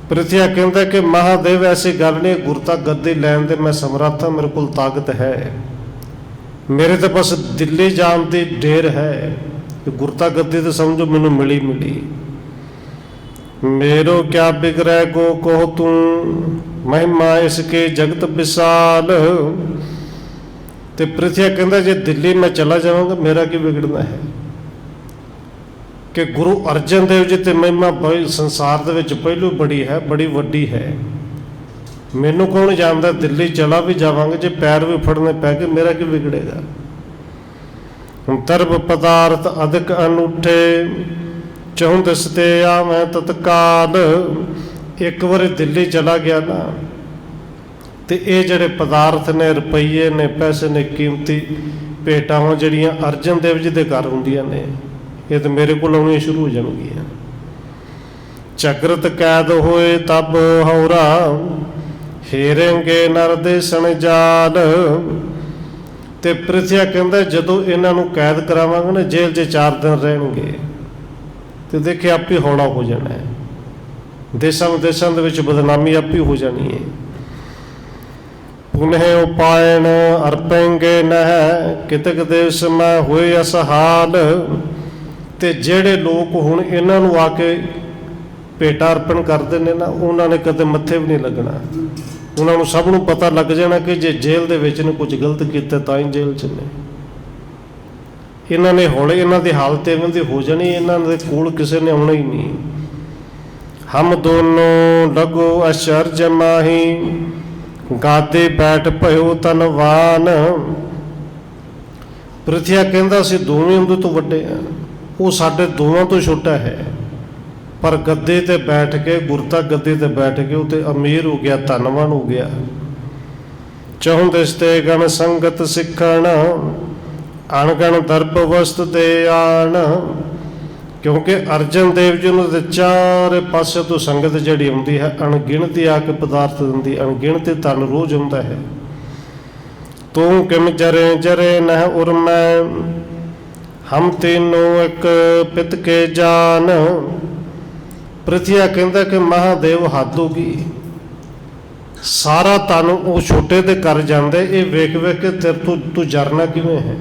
ਪ੍ਰਿਥਿਆ ਕਹਿੰਦਾ ਕਿ ਮਹਾਦੇਵ ਐਸੀ ਗੱਲ ਨਹੀਂ, ਗੁਰਤਾ ਗੱਦੀ ਲੈਣ ਦੇ ਮੈਂ ਸਮਰੱਥ ਹਾਂ, ਮੇਰੇ ਕੋਲ ਤਾਕਤ ਹੈ, ਮੇਰੇ ਤਾਂ ਬਸ ਦਿੱਲੀ ਜਾਣ ਦੀ ਢੇਰ ਹੈ। ਗੁਰਤਾ ਗੱਦੀ ਤਾਂ ਸਮਝੋ ਮੈਨੂੰ ਮਿਲੀ ਮਿਲੀ। ਮੇਰੋ ਕਿਆ ਬਿਗੜੈ ਗੋ ਕੋ ਤੂੰ, ਮਹਿਮਾ ਇਸਕੇ ਜਗਤ ਵਿਸਾਲ। ਤੇ ਪ੍ਰਿਥਿਆ ਕਹਿੰਦਾ ਜੇ ਦਿੱਲੀ ਮੈਂ ਚਲਾ ਜਾਵਾਂਗਾ ਮੇਰਾ ਕੀ ਵਿਗੜਨਾ ਹੈ, ਕਿ ਗੁਰੂ ਅਰਜਨ ਦੇਵ ਜੀ ਤੇ ਮਹਿਮਾ ਸੰਸਾਰ ਦੇ ਵਿੱਚ ਪਹਿਲੋਂ ਬੜੀ ਹੈ, ਬੜੀ ਵੱਡੀ ਹੈ। ਮੈਨੂੰ ਕੌਣ ਜਾਣਦਾ, ਦਿੱਲੀ ਚਲਾ ਵੀ ਜਾਵਾਂਗੇ, ਜੇ ਪੈਰ ਵੀ ਫੜਨੇ ਪੈ ਗਏ ਮੇਰਾ ਕੀ ਵਿਗੜੇਗਾ। ਤਰਬ ਪਦਾਰਥ ਅਧਿਕ ਅਨੂਠੇ, ਚਹੁੰ ਦਿਸਤੇ ਆਵੇਂ ਤਤਕਾਲ। ਇੱਕ ਵਾਰੀ ਦਿੱਲੀ ਚਲਾ ਗਿਆ ਨਾ ਤੇ ਇਹ ਜਿਹੜੇ ਪਦਾਰਥ ਨੇ, ਰੁਪਈਏ ਨੇ, ਪੈਸੇ ਨੇ, ਕੀਮਤੀ ਭੇਟਾਵਾਂ ਜਿਹੜੀਆਂ ਅਰਜਨ ਦੇਵ ਜੀ ਦੇ ਘਰ ਹੁੰਦੀਆਂ ਨੇ, ਇਹ ਤਾਂ ਮੇਰੇ ਕੋਲ ਆਉਣੀਆਂ ਸ਼ੁਰੂ ਹੋ ਜਾਣਗੀਆਂ। ਝਗਰਤ ਕੈਦ ਹੋਏ ਤਬ ਹੌਰਾ, ਹੇਰੇਂਗੇ ਨਰ ਦੇਸਣ ਜਾਲ। ਤੇ ਪ੍ਰਿਥਿਆ ਕਹਿੰਦਾ ਜਦੋਂ ਇਹਨਾਂ ਨੂੰ ਕੈਦ ਕਰਾਵਾਂਗੇ ਨਾ, ਜੇਲ੍ਹ 'ਚ 4 ਦਿਨ ਰਹਿਣਗੇ ਤੇ ਦੇਖੇ ਆਪੇ ਹੌਲਾ ਹੋ ਜਾਣਾ ਹੈ, ਦੇਸ਼ਾਂ ਵਿਦੇਸ਼ਾਂ ਦੇ ਵਿੱਚ ਬਦਨਾਮੀ ਆਪੇ ਹੋ ਜਾਣੀ ਹੈ। ਪੁਨਹ ਉਪਾਇਣ ਅਰਪੇਂਗੇ ਨਹਿ, ਕਿਤਕ ਦੇਸ ਮੈਂ ਹੋਏ ਅਸਹਾਲ। ਤੇ ਜਿਹੜੇ ਲੋਕ ਹੁਣ ਇਹਨਾਂ ਨੂੰ ਆ ਕੇ ਭੇਟਾ ਅਰਪਣ ਕਰਦੇ ਨੇ ਨਾ, ਉਹਨਾਂ ਨੇ ਕਦੇ ਮੱਥੇ ਵੀ ਨਹੀਂ ਲੱਗਣਾ। ਉਹਨਾਂ ਨੂੰ ਸਭ ਨੂੰ ਪਤਾ ਲੱਗ ਜਾਣਾ ਕਿ ਜੇ ਜੇਲ੍ਹ ਦੇ ਵਿੱਚ ਨੇ ਕੁਝ ਗਲਤ ਕੀਤਾ ਤਾਂ ਹੀ ਜੇਲ੍ਹ 'ਚ ਨੇ। ਇਹਨਾਂ ਨੇ ਹੌਲੇ ਇਹਨਾਂ ਦੀ ਹਾਲਤ ਇਵੇਂ ਦੀ ਹੋ ਜਾਣੀ, ਇਹਨਾਂ ਦੇ ਕੋਲ ਕਿਸੇ ਨੇ ਆਉਣਾ ਹੀ ਨਹੀਂ। ਹਮ ਦੋਨੋਂ ਲਗੋ ਅਚਰਜ ਮਾਹੀ, ਗਾਦੇ ਬੈਠ ਭਇਓ ਤਨਵਾਨ। ਪ੍ਰਿਥਿਆ ਕਹਿੰਦਾ ਅਸੀਂ ਦੋਵੇਂ ਉਹਦੇ ਤੋਂ ਵੱਡੇ ਹਾਂ, ਉਹ ਸਾਡੇ ਦੋਵਾਂ ਤੋਂ ਛੋਟਾ ਹੈ। ਪਰ ਗੱਦੇ ਤੇ ਬੈਠ ਕੇ, ਗੁਰਤਾ ਗੱਦੇ ਤੇ ਬੈਠ ਕੇ ਉਹ ਤੇ ਅਮੀਰ ਹੋ ਗਿਆ, ਧਨਵਾਨ ਹੋ ਗਿਆ। ਚਹੁੰ ਦਿਸ ਤੇ ਗਣ ਸੰਗਤ ਸਿੱਖਣ, ਅਣਗਣ ਦਰਬ ਵਸਤ ਤੇ ਆਣ। ਕਿਉਂਕਿ ਅਰਜਨ ਦੇਵ ਜੀ ਨੂੰ ਤੇ ਚਾਰੇ ਪਾਸੇ ਤੋਂ ਸੰਗਤ ਜਿਹੜੀ ਆਉਂਦੀ ਹੈ, ਅਣਗਿਣਤੀ ਆ ਕੇ ਪਦਾਰਥ ਦਿੰਦੀ, ਅਣਗਿਣਤੀ ਧਨ ਰੋਜ਼ ਹੁੰਦਾ ਹੈ। ਤੂੰ ਕਿਮ ਜਰੇ ਜਰੇ ਨਹਿ ਉਰਮੈ, ਹਮ ਤੀਨੋਂ ਇੱਕ ਪਿਤ ਕੇ ਜਾਨ। ਪ੍ਰਿਥਿਆ ਕਹਿੰਦਾ ਕਿ ਮਹਾਦੇਵ ਹੱਦ ਹੋ ਗਈ, ਸਾਰਾ ਧਨ ਉਹ ਛੋਟੇ ਦੇ ਕਰ ਜਾਂਦੇ, ਇਹ ਵੇਖ ਵੇਖ ਕੇ ਤੇਰੇ ਤੋਂ ਤੂੰ ਜਰਨਾ ਕਿਵੇਂ ਹੈ?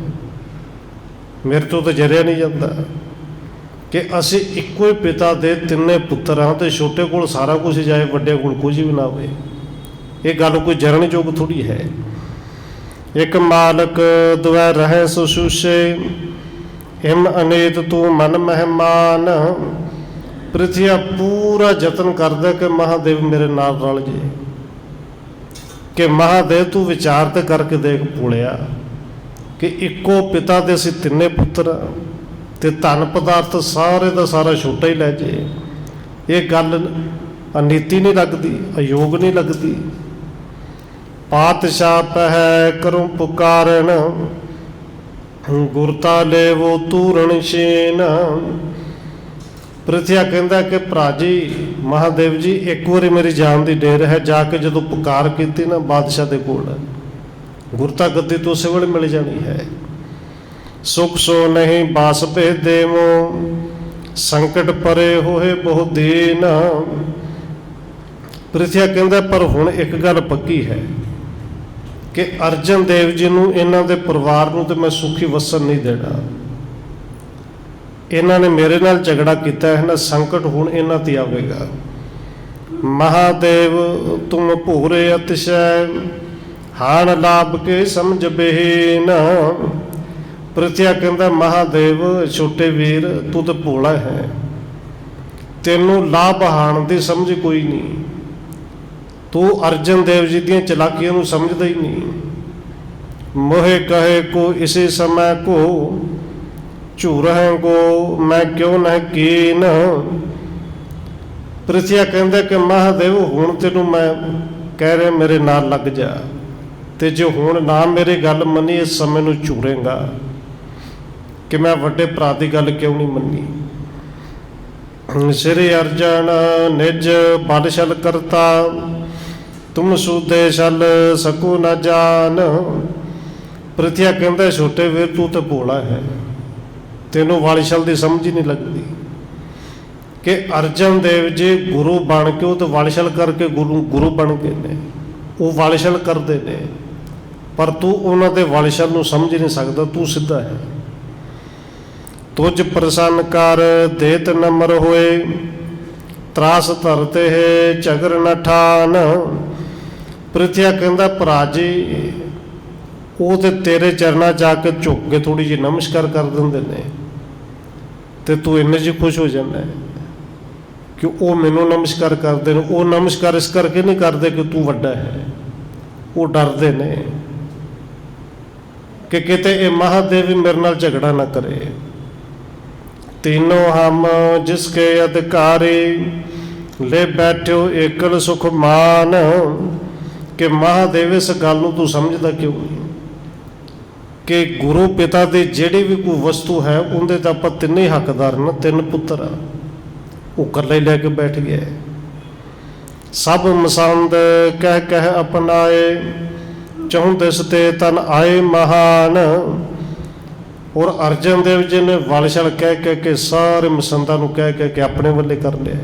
ਮੇਰੇ ਤੋਂ ਤਾਂ ਜਰਿਆ ਨਹੀਂ ਜਾਂਦਾ ਕਿ ਅਸੀਂ ਇੱਕੋ ਹੀ ਪਿਤਾ ਦੇ ਤਿੰਨੇ ਪੁੱਤਰ ਹਾਂ ਤੇ ਛੋਟੇ ਕੋਲ ਸਾਰਾ ਕੁਝ ਜਾਏ, ਵੱਡੇ ਕੋਲ ਕੁਝ ਵੀ ਨਾ ਹੋਵੇ। ਇਹ ਗੱਲ ਕੋਈ ਜਰਨਯੋਗ ਥੋੜੀ ਹੈ। ਇੱਕ ਮਾਲਕ ਦੁਆਰ ਰਹੇ ਸੁਸ਼ੂਸ਼ੇ, ਹਿਮ ਅਨੇਤ ਤੂੰ ਮਨ ਮਹਿਮਾਨ। ਪ੍ਰਿਥਿਆ ਪੂਰਾ ਯਤਨ ਕਰਦਾ ਕਿ ਮਹਾਦੇਵ ਮੇਰੇ ਨਾਲ ਰਲ ਜੇ, ਕਿ ਮਹਾਦੇਵ ਤੂੰ ਵਿਚਾਰ ਤੇ ਕਰਕੇ ਦੇਖ ਭੋਲਿਆ ਕਿ ਇੱਕੋ ਪਿਤਾ ਦੇ ਅਸੀਂ ਤਿੰਨੇ ਪੁੱਤਰ ਤੇ ਧਨ ਪਦਾਰਥ ਸਾਰੇ ਦਾ ਸਾਰਾ ਛੋਟਾ ਹੀ ਲੈ ਜੇ। ਇਹ ਗੱਲ ਅਨੀਤੀ ਨਹੀਂ ਲੱਗਦੀ, ਅਯੋਗ ਨਹੀਂ ਲੱਗਦੀ। ਪਾਤਸ਼ਾਹ ਪਹਿ ਕਰੂੰ ਪੁਕਾਰਨ, ਗੁਰਤਾ ਲੇਵੋ ਤੂਰਨ ਸ਼ੀਨ। ਪ੍ਰਿਥਿਆ ਕਹਿੰਦਾ ਕਿ ਭਰਾ ਜੀ, ਮਹਾਦੇਵ ਜੀ ਇੱਕ ਵਾਰੀ ਮੇਰੀ ਜਾਨ ਦੀ ਢੇਰ ਹੈ। ਜਾ ਕੇ ਜਦੋਂ ਪੁਕਾਰ ਕੀਤੀ ਨਾ ਬਾਦਸ਼ਾਹ ਦੇ ਕੋਲ, ਗੁਰਤਾ ਗੱਦੀ ਤੋਂ ਉਸੇ ਵੇਲੇ ਮਿਲ ਜਾਣੀ ਹੈ। ਸੁਖ ਸੋ ਨਹੀਂ ਬਾਸ ਭੇਦ ਦੇਵੋ, ਸੰਕਟ ਪਰੇ ਹੋਏ ਬਹੁ ਦੀਨ। ਪ੍ਰਿਥਿਆ ਕਹਿੰਦਾ ਪਰ ਹੁਣ ਇੱਕ ਗੱਲ ਪੱਕੀ ਹੈ ਕਿ ਅਰਜਨ ਦੇਵ ਜੀ ਨੂੰ, ਇਹਨਾਂ ਦੇ ਪਰਿਵਾਰ ਨੂੰ ਤੇ ਮੈਂ ਸੁਖੀ ਵਸਣ ਨਹੀਂ ਦੇਣਾ। ਇਹਨਾਂ ਨੇ ਮੇਰੇ ਨਾਲ ਝਗੜਾ ਕੀਤਾ ਹੈ ਨਾ, ਸੰਕਟ ਹੁਣ ਇਹਨਾਂ ਤੇ ਆਵੇਗਾ। ਮਹਾਦੇਵ ਤੁਮ ਭੂਰੇ ਅਤਿਸ਼ੈ, ਹਾਣ ਲਾਭ ਕੇ ਸਮਝ ਬਹੀਨ। ਪ੍ਰਿਥਿਆ ਕਹਿੰਦਾ ਮਹਾਦੇਵ ਛੋਟੇ ਵੀਰ, ਤੂੰ ਤਾਂ ਭੋਲਾ ਹੈ, ਤੈਨੂੰ ਲਾਭ ਹਾਣ ਦੀ ਸਮਝ ਕੋਈ ਨਹੀਂ। ਤੂੰ ਅਰਜਨ ਦੇਵ ਜੀ ਦੀਆਂ ਚਲਾਕੀਆਂ ਨੂੰ ਸਮਝਦਾ ਹੀ ਨਹੀਂ। ਮੋਹੇ ਕਹੇ ਕੋ ਇਸੇ ਸਮੇਂ ਕੋ, ਝੂਰ ਹੈ ਕੋ ਮੈਂ ਕਿਉਂ ਨਾ ਕੀਨ। ਪ੍ਰਿਥਿਆ ਕਹਿੰਦਾ ਕਿ ਮਹਾਦੇਵ ਹੁਣ ਤੈਨੂੰ ਮੈਂ ਕਹਿ ਰਿਹਾ ਮੇਰੇ ਨਾਲ ਲੱਗ ਜਾ, ਤੇ ਜੇ ਹੁਣ ਨਾ ਮੇਰੀ ਗੱਲ ਮੰਨੀ, ਇਸ ਸਮੇਂ ਨੂੰ ਝੂਰੇਗਾ ਕਿ ਮੈਂ ਵੱਡੇ ਭਰਾ ਦੀ ਗੱਲ ਕਿਉਂ ਨਹੀਂ ਮੰਨੀ। ਸ੍ਰੀ ਅਰਜਨ ਨਿਜ ਬਲ ਕਰਤਾ, ਤੁਮ ਸੂਦੇ ਛਲ ਸਕੂ ਨਾ ਜਾਨ। ਪ੍ਰਿਥਿਆ ਕਹਿੰਦਾ ਛੋਟੇ ਵੀਰ ਤੂੰ ਤੇ ਭੋਲਾ ਹੈ, ਤੈਨੂੰ ਵਾਲਿਸ਼ਲ ਦੀ ਸਮਝ ਹੀ ਨਹੀਂ ਲੱਗਦੀ ਕਿ ਅਰਜਨ ਦੇਵ ਜੀ ਗੁਰੂ ਬਣ ਕੇ, ਉਹ ਤੇ ਵਾਲਿਸ਼ਲ ਕਰਕੇ ਗੁਰੂ ਬਣ ਗਏ ਨੇ, ਉਹ ਵਾਲਿਸ਼ਲ ਕਰਦੇ ਨੇ, ਪਰ ਤੂੰ ਉਹਨਾਂ ਦੇ ਵਾਲਿਸ਼ਲ ਨੂੰ ਸਮਝ ਨਹੀਂ ਸਕਦਾ, ਤੂੰ ਸਿੱਧਾ ਹੈ। ਤੁਝ ਪ੍ਰਸੰਨ ਕਰ ਦੇਤ ਨਮਰ ਹੋਏ, ਤਰਾਸ ਧਰਤੇ ਹੈ ਝਗਰ ਨ ਠਾਨ। ਪ੍ਰਿਥਿਆ ਕਹਿੰਦਾ ਭਰਾ ਜੀ, ਉਹ ਤੇ ਤੇਰੇ ਚਰਨਾਂ ਜਾ ਕੇ ਝੁੱਕ ਕੇ ਥੋੜੀ ਜਿਹੀ ਨਮਸਕਾਰ ਕਰ ਦਿੰਦੇ ਨੇ ਤੇ ਤੂੰ ਇੰਨੇ ਜਿਹੀ ਖੁਸ਼ ਹੋ ਜਾਂਦਾ ਕਿ ਉਹ ਮੈਨੂੰ ਨਮਸਕਾਰ ਕਰਦੇ ਨੇ। ਉਹ ਨਮਸਕਾਰ ਇਸ ਕਰਕੇ ਨਹੀਂ ਕਰਦੇ ਕਿ ਤੂੰ ਵੱਡਾ ਹੈ, ਉਹ ਡਰਦੇ ਨੇ ਕਿ ਕਿਤੇ ਇਹ ਮਹਾਦੇਵ ਮੇਰੇ ਨਾਲ ਝਗੜਾ ਨਾ ਕਰੇ। तीनों हम जिसके अधिकारी, ले बैठो एकल सुख मान। कि महादेव इस गल नूं तू समझदा क्यों नहीं कि गुरु पिता की जिहड़ी भी कोई वस्तु है उनके तो आप तीन ही हकदार न, तीन पुत्र वो कल्ले लैके बैठ गए। सब मसंद कह कह अपनाए, चौं दिस ते तन आए महान। और अर्जन देव जी ने वालछल कह कह के सारे मसंदा नूं कह कह के अपने वाले कर लिया।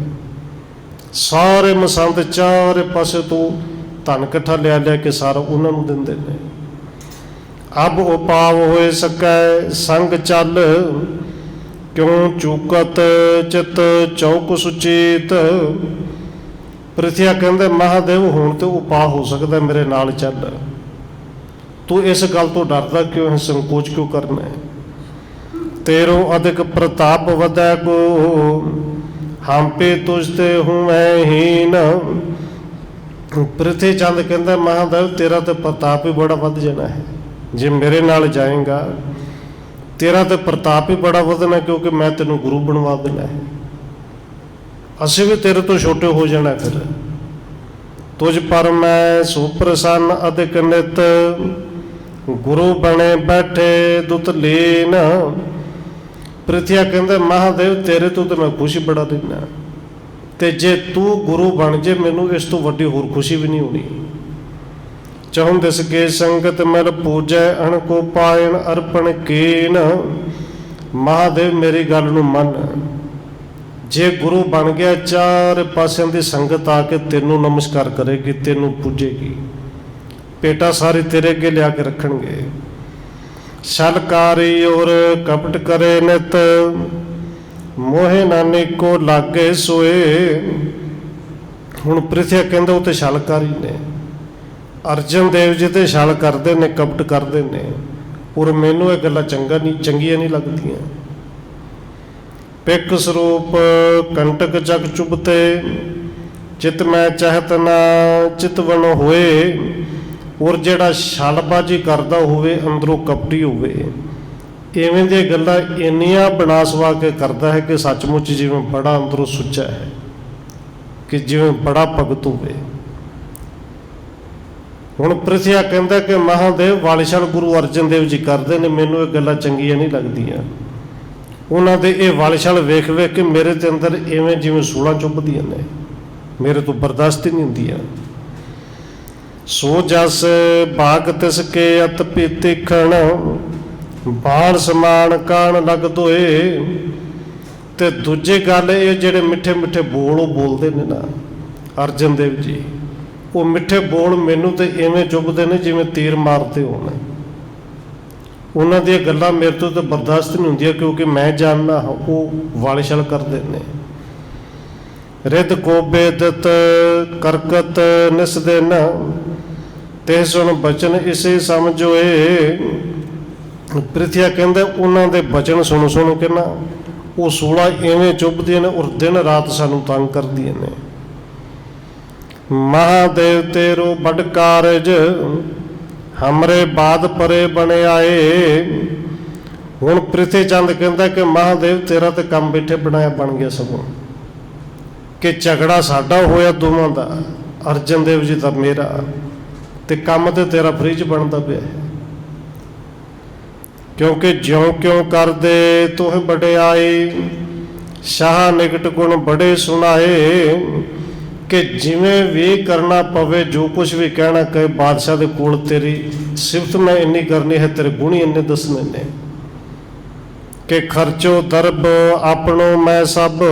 सारे मसंद चारे पासे तो धन इकट्ठा लिया लिया के सारा उन्होंने दिंदे ने। अब उपाव होए सकै संग चल, क्यों चूकत चित चौक सुचेत। प्रिथिया कहंदे महादेव हुण तो उपाव हो सकता मेरे नाल चल, तू इस गल तो डरदा क्यों है, संकोच क्यों करना है। तेरो अधिक प्रताप वधै को, हम पे तुझते हूँ मैं हीन। पृथ्वी चंद कहंदा महादेव तेरा तो प्रताप ही बड़ा वध जाना है, जे मेरे नाल जाएगा तेरा तो प्रताप ही बड़ा वधना, क्योंकि मैं तेनों गुरु बनवा देना है। असीं भी तेरे तो छोटे हो जाना। फिर तुझ पर मैं सुप्रसन्न अधिक नित, गुरु बने बैठे दुत लीन। पृथ्या कहंदा महादेव तेरे तो मैं खुशी बड़ा देना, ते जे तू गुरु बन जे मैनू इस तो वड्डी होर खुशी भी नहीं होनी। चहुं दिस के संगत मिल पूजै, अण को पायण अर्पण कीन। महादेव मेरी गल नूं मन, जे गुरु बन गया चार पासियां दी संगत आके तेनों नमस्कार करेगी, तेनों पूजेगी, पेटा सारी तेरे अगे लिया के रखणगे। छलकारी और कपट करे नित, मोहे नानी को लागे सोए। हुण पृथ्वी कहंदा उते छलकारी ने, अर्जन देव जी ते छल करदे ने, कपट करदे ने, और मैनू ये गल्लां चंगियां नहीं लगदियां। पिक स्वरूप कंटक जग चुभते, चित मैं चाहत ना चितवन होए। और जिहड़ा छलबाजी करदा होवे अंदरों कपटी होवे, इवें दी गल्लां इन्नियां बना सवा के करदा है कि सचमुच जिवें बड़ा अंदरों सुच्चा है, कि जिवें बड़ा भगत होवे। हुण पृथ्वी कहंदा कि महादेव वालिशाल गुरु अर्जन देव जी करदे ने, मैनूं ये गल्लां चंगियां नहीं लगदियां। उन्हां दे ये वालिशाल वेख वेख के मेरे ते अंदर इवें जिवें सूलां चुभदियां ने, मेरे तो बर्दाश्त ही नहीं हुंदियां। सो जस भाग तिसके अत पीती खण, बाण समान कान लग दोए। ते दूजी गल ये जिहड़े मिठे मिठे बोल बोलते ने ना अर्जन देव जी, वो मिठे बोल मैनू तो इवें चुभते ने जिवें तीर मारते होण। उन्हां दी गल्लां मेरे तो बर्दाश्त नहीं हुंदियां, क्योंकि मैं जानना वो वालिशाल करदे ने। रिद को बेदत करकत निस दिन, ते सुन बचन इसे समझोए। पृथ्वी कहंदे उन्हां दे बचन सुन सुन के ना वो सूला इवें चुभदियां ने, और दिन रात सानू तंग करदियां ने। महादेव तेरो बड़ कारज, हमरे बाद परे बने आए। हुण पृथ्वी चंद कहंदा कि महादेव तेरा तो काम बैठे बनाया बन गया सगों, कि झगड़ा साडा होया दोवां दा, अर्जन देव जी दा मेरा, ते काम ते तेरा फ्रिज बनता पिया है। क्योंकि ज्यों क्यों कर दे तुह बड़े आए, शाह निकट गुण बड़े सुनाए। कि जिमें भी करना पवे, जो कुछ भी कहना कहे, बादशाह दे कोल तेरी सिफत मैं इन्नी करनी है, तेरे गुण ही इन्ने दसने ने। कि खर्चो दरब अपनों मैं सब,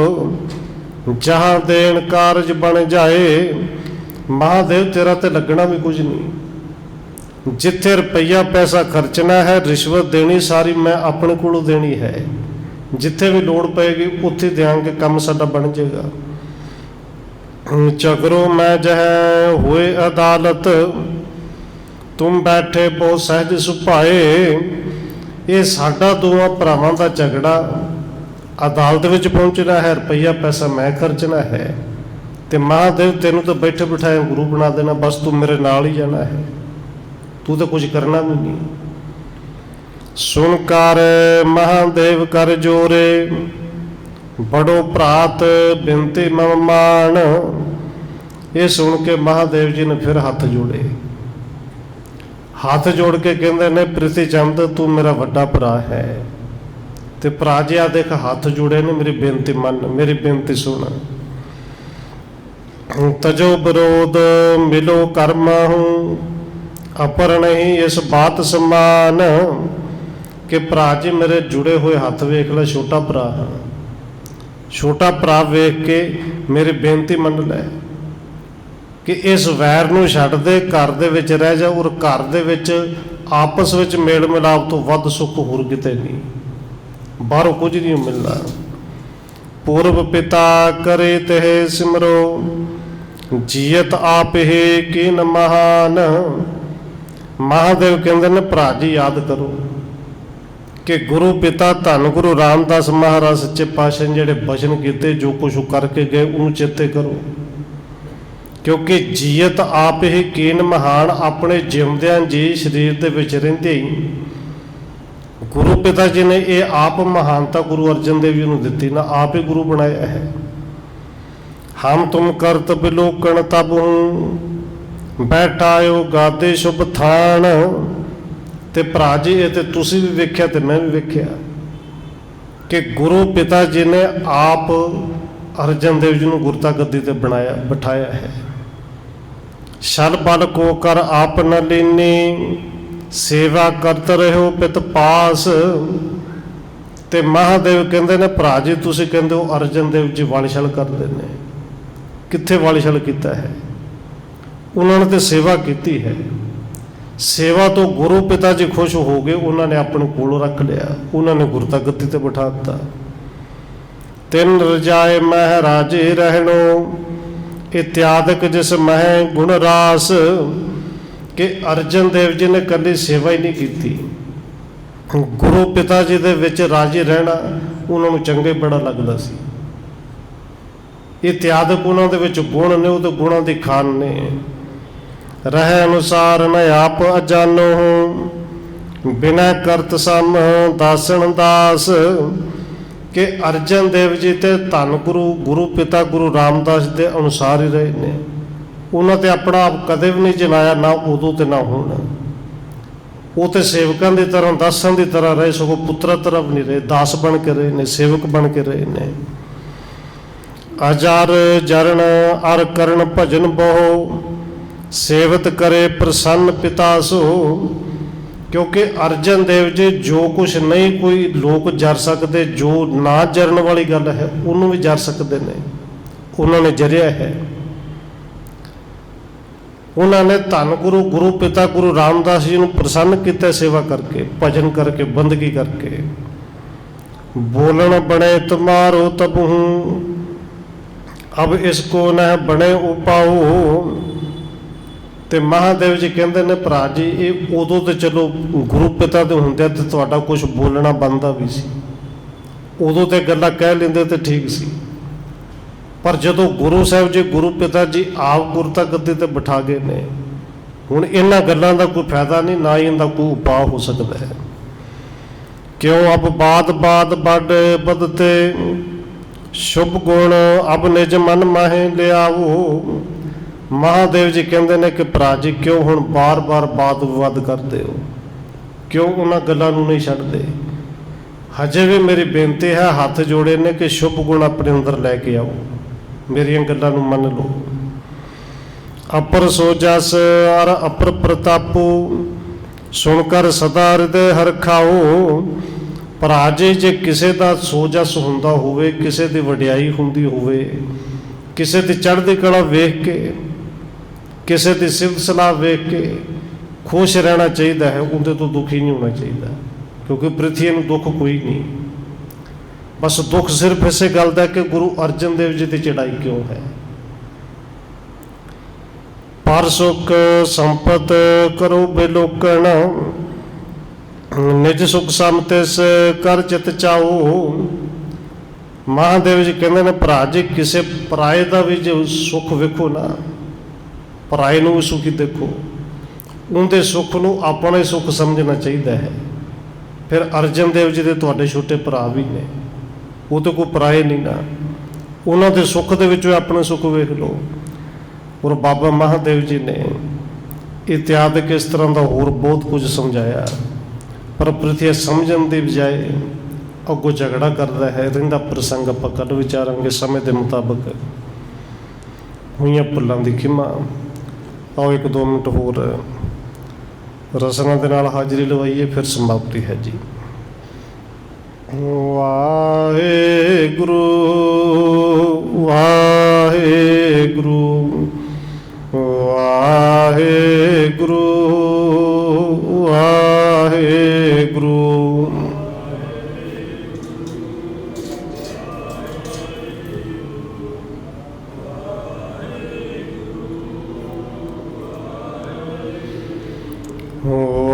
जहाँ देन कारज बन जाए। महादेव तेरा तो लगना भी कुछ नहीं, जिथे रुपया पैसा खर्चना है, रिश्वत देनी सारी मैं अपने कोलों देनी है। जिथे भी लोड़ पेगी उत्थे देंगे, काम साडा बन जाएगा। चकरो मैं जह हुए अदालत, तुम बैठे बहुत सहज सुभाए। ये साडा दोवां भरावां दा झगड़ा अदालत विच पहुंचना है, रुपया पैसा मैं खर्चना है। ते महादेव तेनों तो बैठे बिठाए गुरु बना देना, बस तू मेरे नाल ही जाना है, तू तो कुछ करना भी नहीं। सुन कर महादेव कर जोरे, बड़ो भ्रात बिनती मम मान। ये सुन के महादेव जी ने फिर हाथ जोड़े, हाथ जोड़ के कहते ने पृथ्वी चंद तू मेरा वड्डा भरा है। ते भरा जी आ देख हाथ जोड़े ने, मेरी बेनती मन, मेरी बेनती सुन। तजो विरोध मिलो कर्म हूँ, अपर नहीं इस बात समान। कि भरा जी मेरे जुड़े हुए हाथ वेख लै, छोटा भरा हाँ, छोटा भरा वेख के मेरी बेनती मन लै कि इस वैर नूं छड्ड दे, घर दे विच रह जा, और घर दे विच आपस विच मेल मिलाप तो वध सुख होर किते नहीं, बाहरों कुछ नहीं मिलना। पूर्व पिता करे तेह सिमरो, जीयत आप ही कीन महान। महादेव कहते ने भरा जी याद करो कि गुरु पिता धन गुरु रामदास महाराज सच्चे पातशाह ने जिहड़े बचन किए, जो कुछ करके गए उन्होंने चेते करो। क्योंकि जीयत आप ही कीन महान, अपने जिंदियां जी शरीर दे विच रहिंदे ही ਗੁਰੂ ਪਿਤਾ ਜੀ ਨੇ ਇਹ ਆਪ ਮਹਾਨਤਾ ਗੁਰੂ ਅਰਜਨ ਦੇਵ ਜੀ ਨੂੰ ਦਿੱਤੀ ਨਾ, ਆਪ ਹੀ ਗੁਰੂ ਬਣਾਇਆ ਹੈ। ਹਮ ਤੁਮ ਕਰਤ ਬਿਲੋਕਣ ਤਬ ਹੂੰ ਬੈਠਾਇਓ ਗਾਦੇ ਸ਼ੁਭ ਥਾਨ। ਤੇ ਭਰਾ ਜੀ ਇਹ ਤੇ ਤੁਸੀਂ ਵੀ ਵੇਖਿਆ ਤੇ ਮੈਂ ਵੀ ਵੇਖਿਆ ਕਿ ਗੁਰੂ ਪਿਤਾ ਜੀ ਨੇ ਆਪ ਅਰਜਨ ਦੇਵ ਜੀ ਨੂੰ ਗੁਰਤਾ ਗੱਦੀ ਤੇ ਬਣਾਇਆ ਬਿਠਾਇਆ ਹੈ। ਛਲ ਬਲ ਕੋ ਕਰ ਆਪ ਨ ਲੀਨੀ ਸੇਵਾ ਕਰਤ ਰਹਿਓ ਪਿਤ ਪਾਸ। ਤੇ ਮਹਾਦੇਵ ਕਹਿੰਦੇ ਨੇ ਭਰਾ ਜੀ ਤੁਸੀਂ ਕਹਿੰਦੇ ਹੋ ਅਰਜਨ ਦੇਵ ਜੀ ਵਾਲਿਸ਼ਲ ਕਰਦੇ ਨੇ, ਕਿੱਥੇ ਵਾਲਿਸ਼ਲ ਕੀਤਾ ਹੈ? ਉਹਨਾਂ ਨੇ ਤੇ ਸੇਵਾ ਕੀਤੀ ਹੈ। ਸੇਵਾ ਤੋਂ ਗੁਰੂ ਪਿਤਾ ਜੀ ਖੁਸ਼ ਹੋ ਗਏ, ਉਹਨਾਂ ਨੇ ਆਪਣੇ ਕੋਲ ਰੱਖ ਲਿਆ, ਉਹਨਾਂ ਨੇ ਗੁਰਤਾ ਗੱਦੀ ਤੇ ਬਿਠਾ ਦਿੱਤਾ। ਤਿੰਨ ਰਜਾਏ ਮਹਿ ਰਾਜੇ ਰਹਿਣੋ ਇਤਿਆਦਿਕ ਜਿਸ ਮਹਿ ਗੁਣ ਰਾਸ। ਕਿ ਅਰਜਨ ਦੇਵ ਜੀ ਨੇ ਕਦੇ ਸੇਵਾ ਹੀ ਨਹੀਂ ਕੀਤੀ, ਗੁਰੂ ਪਿਤਾ ਜੀ ਦੇ ਵਿੱਚ ਰਾਜੀ ਰਹਿਣਾ ਉਹਨਾਂ ਨੂੰ ਚੰਗੇ ਬੜਾ ਲੱਗਦਾ ਸੀ। ਇਤਿਆਦਿਕ ਉਹਨਾਂ ਦੇ ਵਿੱਚ ਗੁਣ ਨੇ, ਉਹਦੇ ਗੁਣਾਂ ਦੀ ਖਾਨ ਨੇ। ਰਹਿ ਅਨੁਸਾਰ ਨ ਆਪ ਅਜਾਨੋ ਬਿਨਾ ਕਰਤ ਸਮ ਦਾਸਣ ਦਾਸ। ਕਿ ਅਰਜਨ ਦੇਵ ਜੀ ਤੇ ਧੰਨ ਗੁਰੂ ਪਿਤਾ ਗੁਰੂ ਰਾਮਦਾਸ ਦੇ ਅਨੁਸਾਰ ਹੀ ਰਹੇ ਨੇ। ਉਹਨਾਂ ਤੇ ਆਪਣਾ ਆਪ ਕਦੇ ਵੀ ਨਹੀਂ ਜਲਾਇਆ, ਨਾ ਉਦੋਂ ਤੇ ਨਾ ਹੁਣ। ਉਹ ਤੇ ਸੇਵਕਾਂ ਦੀ ਤਰ੍ਹਾਂ ਦਾਸਾਂ ਦੀ ਤਰ੍ਹਾਂ ਰਹੇ, ਸਗੋਂ ਪੁੱਤਰਾਂ ਤਰ੍ਹਾਂ ਵੀ ਨਹੀਂ ਰਹੇ, ਦਾਸ ਬਣ ਕੇ ਰਹੇ ਨੇ, ਸੇਵਕ ਬਣ ਕੇ ਰਹੇ ਨੇ। ਅਜਰ ਜਰਨ ਅਰ ਕਰਨ ਭਜਨ ਬਹੁ ਸੇਵਤ ਕਰੇ ਪ੍ਰਸੰਨ ਪਿਤਾ ਸੋ। ਕਿਉਂਕਿ ਅਰਜਨ ਦੇਵ ਜੀ ਜੋ ਕੁਛ ਨਹੀਂ ਕੋਈ ਲੋਕ ਜਰ ਸਕਦੇ, ਜੋ ਨਾ ਜਰਨ ਵਾਲੀ ਗੱਲ ਹੈ ਉਹਨੂੰ ਵੀ ਜਰ ਸਕਦੇ ਨੇ, ਉਹਨਾਂ ਨੇ ਜਰਿਆ ਹੈ। ਉਹਨਾਂ ਨੇ ਧੰਨ ਗੁਰੂ ਪਿਤਾ ਗੁਰੂ ਰਾਮਦਾਸ ਜੀ ਨੂੰ ਪ੍ਰਸੰਨ ਕੀਤਾ ਸੇਵਾ ਕਰਕੇ, ਭਜਨ ਕਰਕੇ, ਬੰਦਗੀ ਕਰਕੇ। ਬੋਲਣ ਬਣੇ ਤੁਮਾਰੋ ਤਬ ਹੂੰ ਅਬ ਇਸਕੋ ਨਾ ਬਣੇ ਉਪਾਓ। ਤੇ ਮਹਾਦੇਵ ਜੀ ਕਹਿੰਦੇ ਨੇ ਭਰਾ ਜੀ ਇਹ ਉਦੋਂ ਤੇ ਚਲੋ ਗੁਰੂ ਪਿਤਾ ਦੇ ਹੁੰਦਿਆਂ ਤੇ ਤੁਹਾਡਾ ਕੁਝ ਬੋਲਣਾ ਬਣਦਾ ਵੀ ਸੀ, ਉਦੋਂ ਤੇ ਗੱਲਾਂ ਕਹਿ ਲੈਂਦੇ ਤੇ ਠੀਕ ਸੀ। ਪਰ ਜਦੋਂ ਗੁਰੂ ਸਾਹਿਬ ਜੀ ਗੁਰੂ ਪਿਤਾ ਜੀ ਆਪ ਗੁਰਤਾ ਗੱਦੀ ਤੇ ਬਿਠਾ ਗਏ ਨੇ, ਹੁਣ ਇਹਨਾਂ ਗੱਲਾਂ ਦਾ ਕੋਈ ਫਾਇਦਾ ਨਹੀਂ, ਨਾ ਹੀ ਇਹਦਾ ਕੋਈ ਉਪਾਅ ਹੋ ਸਕਦਾ ਹੈ। ਕਿਉਂ ਅਬ ਬਾਦ ਵੱਡ ਬਦਤੇ ਸ਼ੁਭ ਗੁਣ ਅਬ ਨਿਜ ਮਨ ਮਾਹੇ ਲਿਆਵੋ। ਮਹਾਦੇਵ ਜੀ ਕਹਿੰਦੇ ਨੇ ਕਿ ਭਰਾ ਜੀ ਕਿਉਂ ਹੁਣ ਬਾਰ-ਬਾਰ ਬਾਤ ਵਿਵਾਦ ਕਰਦੇ ਹੋ, ਕਿਉਂ ਉਹਨਾਂ ਗੱਲਾਂ ਨੂੰ ਨਹੀਂ ਛੱਡਦੇ? ਹਜੇ ਵੀ ਮੇਰੀ ਬੇਨਤੀ ਹੈ, ਹੱਥ ਜੋੜੇ ਨੇ ਕਿ ਸ਼ੁਭ ਗੁਣ ਆਪਣੇ ਅੰਦਰ ਲੈ ਕੇ ਆਓ, ਮੇਰੀਆਂ ਗੱਲਾਂ ਨੂੰ ਮੰਨ ਲਓ। ਅਪਰ ਸੋ ਜਸ ਅਰ ਅਪਰ ਪ੍ਰਤਾਪੋ ਸੁਣ ਕਰ ਸਦਾ ਹਿਰਦੇ ਹਰਖਾਓ। ਭਰਾ ਜੀ ਜੇ ਕਿਸੇ ਦਾ ਸੋ ਜਸ ਹੁੰਦਾ ਹੋਵੇ, ਕਿਸੇ ਦੀ ਵਡਿਆਈ ਹੁੰਦੀ ਹੋਵੇ, ਕਿਸੇ ਦੀ ਚੜ੍ਹਦੀ ਕਲਾ ਵੇਖ ਕੇ, ਕਿਸੇ ਦੀ ਸਿਫਤ ਸਲਾਹ ਵੇਖ ਕੇ ਖੁਸ਼ ਰਹਿਣਾ ਚਾਹੀਦਾ ਹੈ, ਉਹਦੇ ਤੋਂ ਦੁਖੀ ਨਹੀਂ ਹੋਣਾ ਚਾਹੀਦਾ। ਕਿਉਂਕਿ ਪ੍ਰਿਥਵੀ ਨੂੰ ਦੁੱਖ ਕੋਈ ਨਹੀਂ, ਬਸ ਦੁੱਖ ਸਿਰਫ ਇਸੇ ਗੱਲ ਦਾ ਕਿ ਗੁਰੂ ਅਰਜਨ ਦੇਵ ਜੀ ਦੀ ਚੜ੍ਹਾਈ ਕਿਉਂ ਹੈ। ਪਰ ਸੁਖ ਸੰਪਤ ਕਰੋ ਬਿਲੋਕਣ ਨਿਜ ਸੁਖ ਸਮਤਿਸ ਕਰ ਚਿਤ ਚਾਓ। ਮਹਾਦੇਵ ਜੀ ਕਹਿੰਦੇ ਨੇ ਭਰਾ ਜੀ ਕਿਸੇ ਪਰਾਏ ਦਾ ਵੀ ਜੇ ਸੁੱਖ ਵੇਖੋ ਨਾ, ਪਰਾਏ ਨੂੰ ਵੀ ਸੁਖੀ ਦੇਖੋ, ਉਹਦੇ ਸੁੱਖ ਨੂੰ ਆਪਣਾ ਹੀ ਸੁੱਖ ਸਮਝਣਾ ਚਾਹੀਦਾ ਹੈ। ਫਿਰ ਅਰਜਨ ਦੇਵ ਜੀ ਦੇ ਤੁਹਾਡੇ ਛੋਟੇ ਭਰਾ ਵੀ ਨੇ, ਉਹ ਤਾਂ ਕੋਈ ਪਰਾਏ ਨਹੀਂ ਨਾ, ਉਹਨਾਂ ਦੇ ਸੁੱਖ ਦੇ ਵਿੱਚੋਂ ਆਪਣੇ ਸੁੱਖ ਵੇਖ ਲਓ। ਔਰ ਬਾਬਾ ਮਹਾਦੇਵ ਜੀ ਨੇ ਇਤਿਆਦਿਕ ਇਸ ਤਰ੍ਹਾਂ ਦਾ ਹੋਰ ਬਹੁਤ ਕੁਝ ਸਮਝਾਇਆ, ਪਰ ਪ੍ਰਿਥਵੀ ਸਮਝਣ ਦੀ ਬਜਾਏ ਅੱਗੋਂ ਝਗੜਾ ਕਰਦਾ ਹੈ। ਰਹਿੰਦਾ ਪ੍ਰਸੰਗ ਆਪਾਂ ਕੱਲ੍ਹ ਵਿਚਾਰਾਂਗੇ ਸਮੇਂ ਦੇ ਮੁਤਾਬਕ। ਹੋਈਆਂ ਭੁੱਲਾਂ ਦੀ ਖਿਮਾ। ਆਓ 1-2 ਮਿੰਟ ਹੋਰ ਰਸਨਾ ਦੇ ਨਾਲ ਹਾਜ਼ਰੀ ਲਵਾਈਏ, ਫਿਰ ਸਮਾਪਤੀ ਹੈ ਜੀ। ਵਾਹਿਗੁਰੂ ਵਾਹਿਗੁਰੂ ਵਾਹਿਗੁਰੂ ਵਾਹਿਗੁਰੂ। Oh